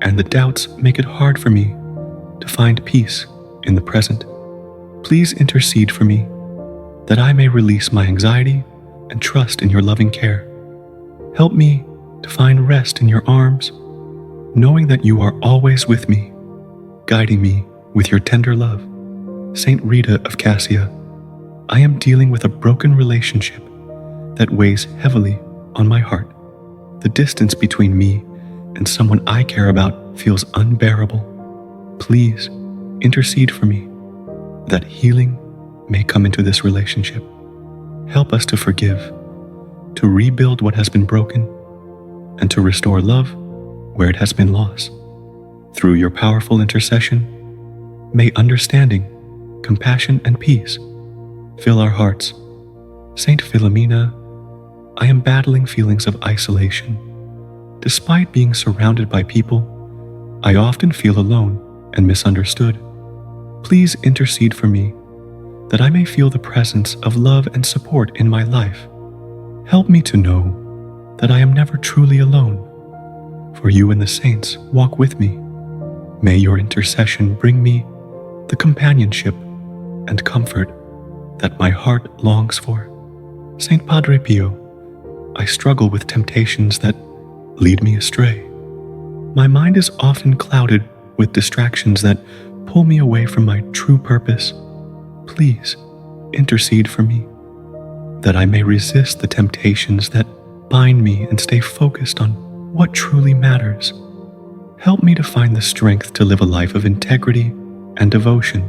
and the doubts make it hard for me to find peace in the present. Please intercede for me, that I may release my anxiety and trust in your loving care. Help me to find rest in your arms, knowing that you are always with me, guiding me with your tender love. Saint Rita of Cascia, I am dealing with a broken relationship that weighs heavily on my heart. The distance between me and someone I care about feels unbearable. Please intercede for me, that healing may come into this relationship. Help us to forgive, to rebuild what has been broken, and to restore love where it has been lost. Through your powerful intercession, may understanding, compassion, and peace fill our hearts. Saint Philomena, I am battling feelings of isolation. Despite being surrounded by people, I often feel alone and misunderstood. Please intercede for me, that I may feel the presence of love and support in my life. Help me to know that I am never truly alone, for you and the saints walk with me. May your intercession bring me the companionship and comfort that my heart longs for. Saint Padre Pio, I struggle with temptations that lead me astray. My mind is often clouded with distractions that pull me away from my true purpose. Please intercede for me, that I may resist the temptations that bind me and stay focused on what truly matters. Help me to find the strength to live a life of integrity and devotion,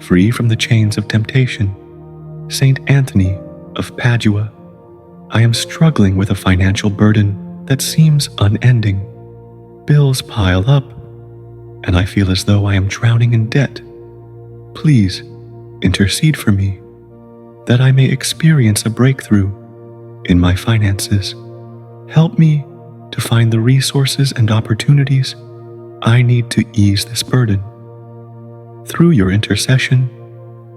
free from the chains of temptation. Saint Anthony of Padua, I am struggling with a financial burden that seems unending. Bills pile up, and I feel as though I am drowning in debt. Please intercede for me, that I may experience a breakthrough in my finances. Help me to find the resources and opportunities I need to ease this burden. Through your intercession,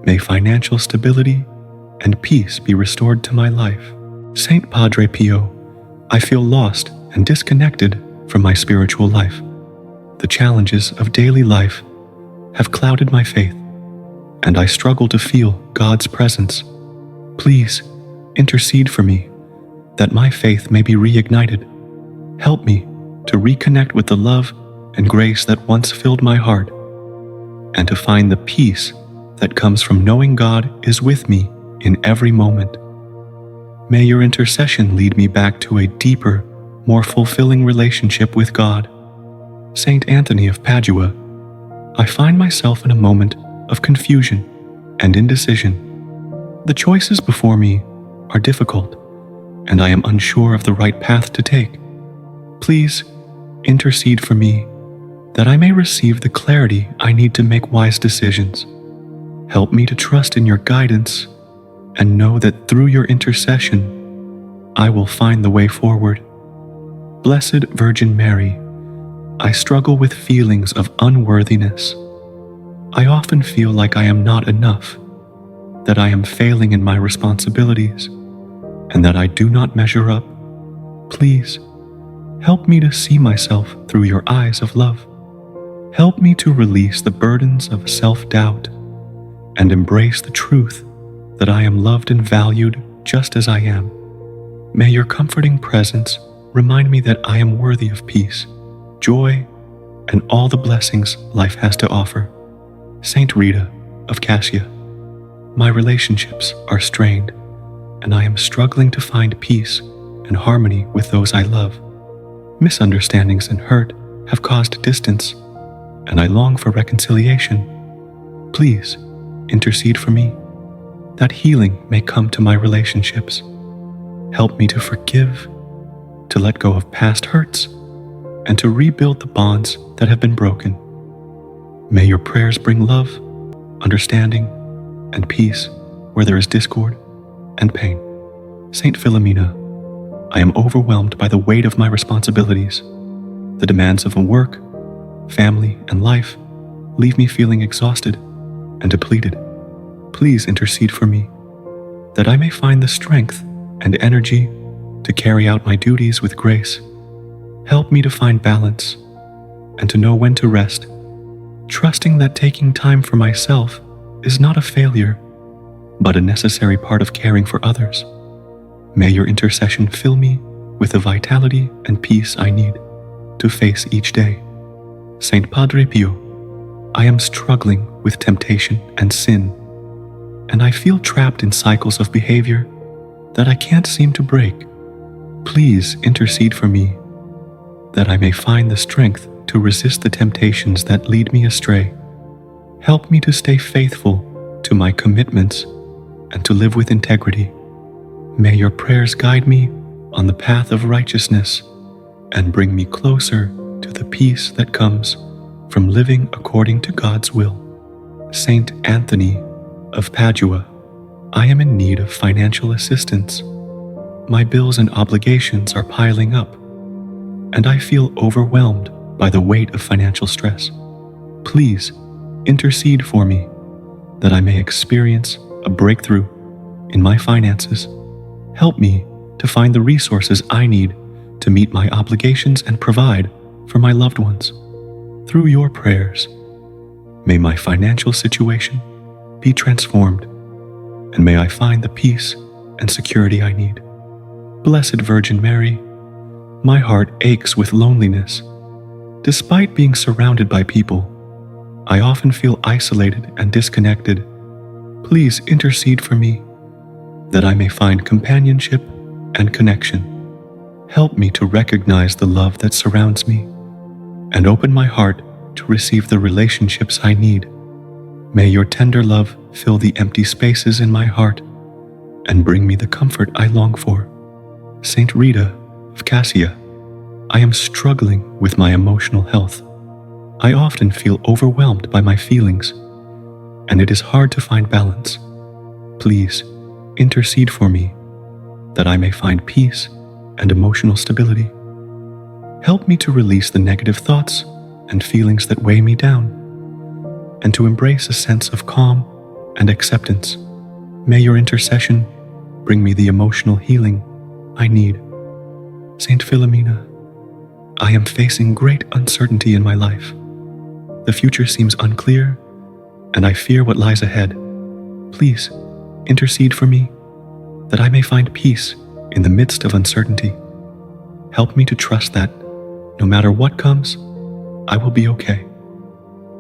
may financial stability and peace be restored to my life. Saint Padre Pio, I feel lost and disconnected from my spiritual life. The challenges of daily life have clouded my faith, and I struggle to feel God's presence. Please intercede for me, that my faith may be reignited. Help me to reconnect with the love and grace that once filled my heart, and to find the peace that comes from knowing God is with me in every moment. May your intercession lead me back to a deeper, more fulfilling relationship with God. Saint Anthony of Padua, I find myself in a moment of confusion and indecision. The choices before me are difficult, and I am unsure of the right path to take. Please intercede for me, that I may receive the clarity I need to make wise decisions. Help me to trust in your guidance and know that through your intercession, I will find the way forward. Blessed Virgin Mary, I struggle with feelings of unworthiness. I often feel like I am not enough, that I am failing in my responsibilities, and that I do not measure up. Please, help me to see myself through your eyes of love. Help me to release the burdens of self-doubt and embrace the truth that I am loved and valued just as I am. May your comforting presence remind me that I am worthy of peace, joy, and all the blessings life has to offer. Saint Rita of Cascia, my relationships are strained, and I am struggling to find peace and harmony with those I love. Misunderstandings and hurt have caused distance, and I long for reconciliation. Please intercede for me, that healing may come to my relationships. Help me to forgive, to let go of past hurts, and to rebuild the bonds that have been broken. May your prayers bring love, understanding, and peace where there is discord and pain. Saint Philomena, I am overwhelmed by the weight of my responsibilities. The demands of work, family, and life leave me feeling exhausted and depleted. Please intercede for me, that I may find the strength and energy to carry out my duties with grace. Help me to find balance and to know when to rest, trusting that taking time for myself is not a failure, but a necessary part of caring for others. May your intercession fill me with the vitality and peace I need to face each day. Saint Padre Pio, I am struggling with temptation and sin, and I feel trapped in cycles of behavior that I can't seem to break. Please intercede for me, that I may find the strength to resist the temptations that lead me astray. Help me to stay faithful to my commitments and to live with integrity. May your prayers guide me on the path of righteousness and bring me closer to the peace that comes from living according to God's will. Saint Anthony of Padua, I am in need of financial assistance. My bills and obligations are piling up, and I feel overwhelmed by the weight of financial stress. Please intercede for me that I may experience a breakthrough in my finances. Help me to find the resources I need to meet my obligations and provide for my loved ones. Through your prayers, may my financial situation be transformed, and may I find the peace and security I need. Blessed Virgin Mary, my heart aches with loneliness. Despite being surrounded by people, I often feel isolated and disconnected. Please intercede for me that I may find companionship and connection. Help me to recognize the love that surrounds me and open my heart to receive the relationships I need. May your tender love fill the empty spaces in my heart and bring me the comfort I long for. Saint Rita of Cascia, I am struggling with my emotional health. I often feel overwhelmed by my feelings, and it is hard to find balance. Please intercede for me that I may find peace and emotional stability. Help me to release the negative thoughts and feelings that weigh me down, and to embrace a sense of calm and acceptance. May your intercession bring me the emotional healing I need. Saint Philomena, I am facing great uncertainty in my life. The future seems unclear, and I fear what lies ahead. Please intercede for me that I may find peace in the midst of uncertainty. Help me to trust that, no matter what comes, I will be okay.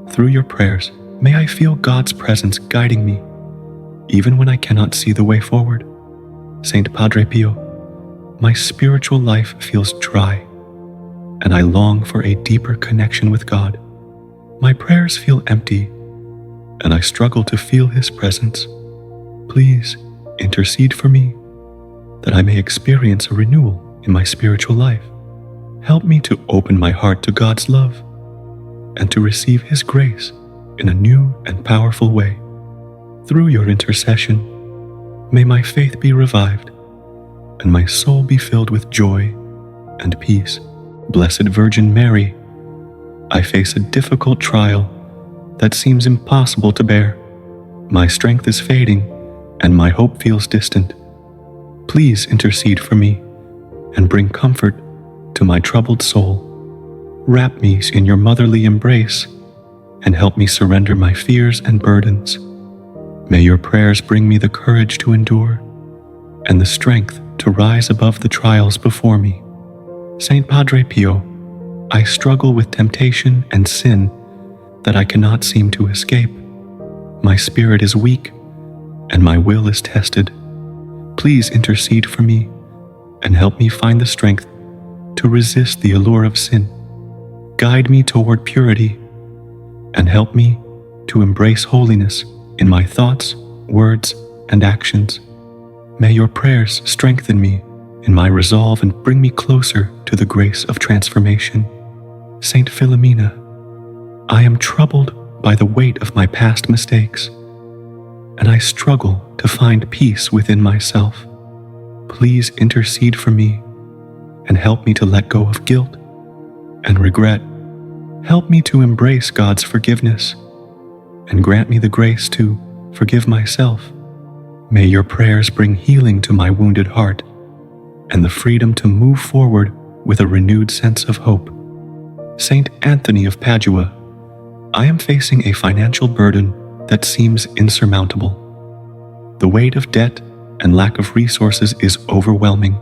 Through your prayers, may I feel God's presence guiding me, even when I cannot see the way forward. Saint Padre Pio, my spiritual life feels dry, and I long for a deeper connection with God. My prayers feel empty, and I struggle to feel His presence. Please intercede for me that I may experience a renewal in my spiritual life. Help me to open my heart to God's love and to receive His grace in a new and powerful way. Through your intercession, may my faith be revived and my soul be filled with joy and peace. Blessed Virgin Mary, I face a difficult trial that seems impossible to bear. My strength is fading and my hope feels distant. Please intercede for me and bring comfort to my troubled soul. Wrap me in your motherly embrace and help me surrender my fears and burdens. May your prayers bring me the courage to endure and the strength to rise above the trials before me. Saint Padre Pio, I struggle with temptation and sin that I cannot seem to escape. My spirit is weak and my will is tested. Please intercede for me and help me find the strength to resist the allure of sin. Guide me toward purity and help me to embrace holiness in my thoughts, words, and actions. May your prayers strengthen me in my resolve and bring me closer to the grace of transformation. Saint Philomena, I am troubled by the weight of my past mistakes, and I struggle to find peace within myself. Please intercede for me and help me to let go of guilt and regret. Help me to embrace God's forgiveness and grant me the grace to forgive myself. May your prayers bring healing to my wounded heart and the freedom to move forward with a renewed sense of hope. Saint Anthony of Padua, I am facing a financial burden that seems insurmountable. The weight of debt and lack of resources is overwhelming,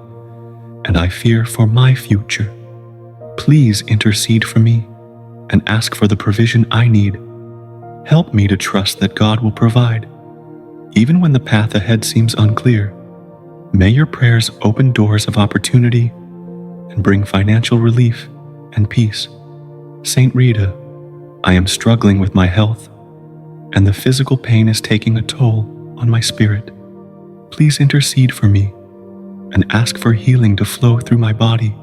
and I fear for my future. Please intercede for me and ask for the provision I need. Help me to trust that God will provide, even when the path ahead seems unclear. May your prayers open doors of opportunity and bring financial relief and peace. Saint Rita, I am struggling with my health, and the physical pain is taking a toll on my spirit. Please intercede for me and ask for healing to flow through my body.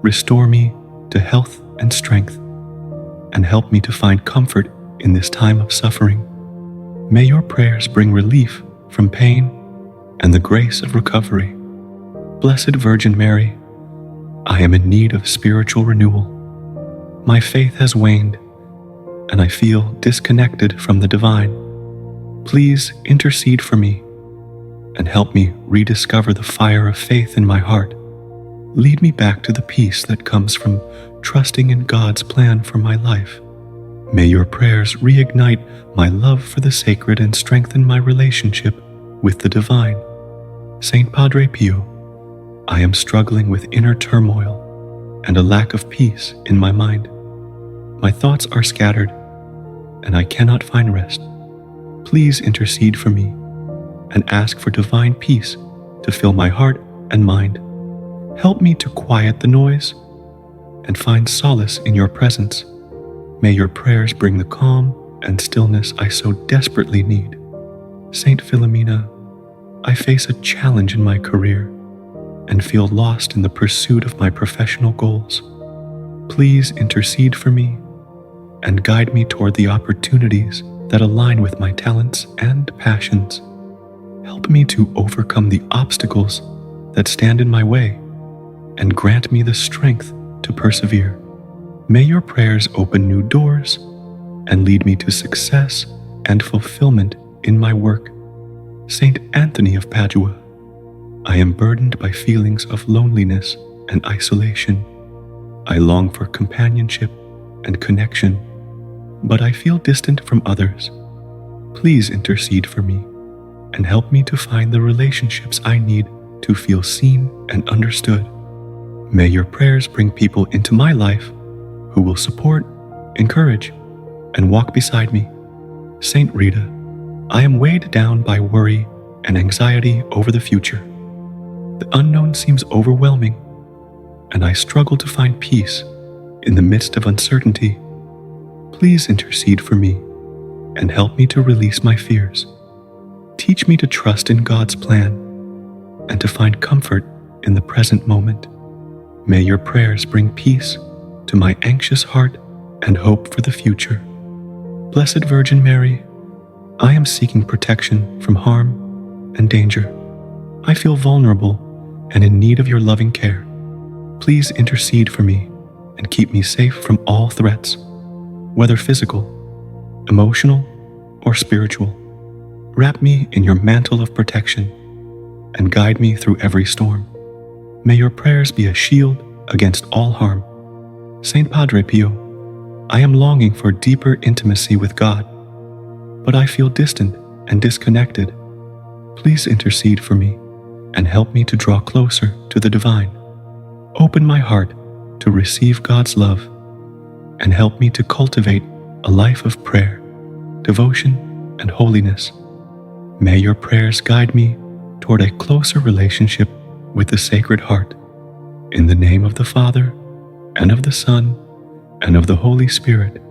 Restore me to health and strength, and help me to find comfort in this time of suffering. May your prayers bring relief from pain and the grace of recovery. Blessed Virgin Mary, I am in need of spiritual renewal. My faith has waned, and I feel disconnected from the divine. Please intercede for me and help me rediscover the fire of faith in my heart. Lead me back to the peace that comes from trusting in God's plan for my life. May your prayers reignite my love for the sacred and strengthen my relationship with the divine. Saint Padre Pio, I am struggling with inner turmoil and a lack of peace in my mind. My thoughts are scattered, and I cannot find rest. Please intercede for me and ask for divine peace to fill my heart and mind. Help me to quiet the noise and find solace in your presence. May your prayers bring the calm and stillness I so desperately need. Saint Philomena, I face a challenge in my career and feel lost in the pursuit of my professional goals. Please intercede for me and guide me toward the opportunities that align with my talents and passions. Help me to overcome the obstacles that stand in my way and grant me the strength to persevere. May your prayers open new doors and lead me to success and fulfillment in my work. Saint Anthony of Padua, I am burdened by feelings of loneliness and isolation. I long for companionship and connection, but I feel distant from others. Please intercede for me and help me to find the relationships I need to feel seen and understood. May your prayers bring people into my life who will support, encourage, and walk beside me. Saint Rita, I am weighed down by worry and anxiety over the future. The unknown seems overwhelming, and I struggle to find peace in the midst of uncertainty. Please intercede for me and help me to release my fears. Teach me to trust in God's plan and to find comfort in the present moment. May your prayers bring peace to my anxious heart and hope for the future. Blessed Virgin Mary, I am seeking protection from harm and danger. I feel vulnerable and in need of your loving care. Please intercede for me and keep me safe from all threats, whether physical, emotional, or spiritual. Wrap me in your mantle of protection and guide me through every storm. May your prayers be a shield against all harm. Saint Padre Pio, I am longing for deeper intimacy with God, but I feel distant and disconnected. Please intercede for me and help me to draw closer to the divine. Open my heart to receive God's love and help me to cultivate a life of prayer, devotion, and holiness. May your prayers guide me toward a closer relationship with the Sacred Heart. In the name of the Father, and of the Son, and of the Holy Spirit.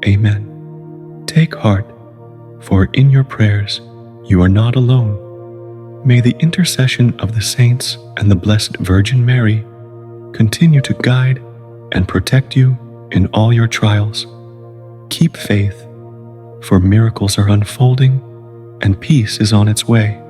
Amen. Take heart, for in your prayers you are not alone. May the intercession of the saints and the Blessed Virgin Mary continue to guide and protect you in all your trials. Keep faith, for miracles are unfolding and peace is on its way.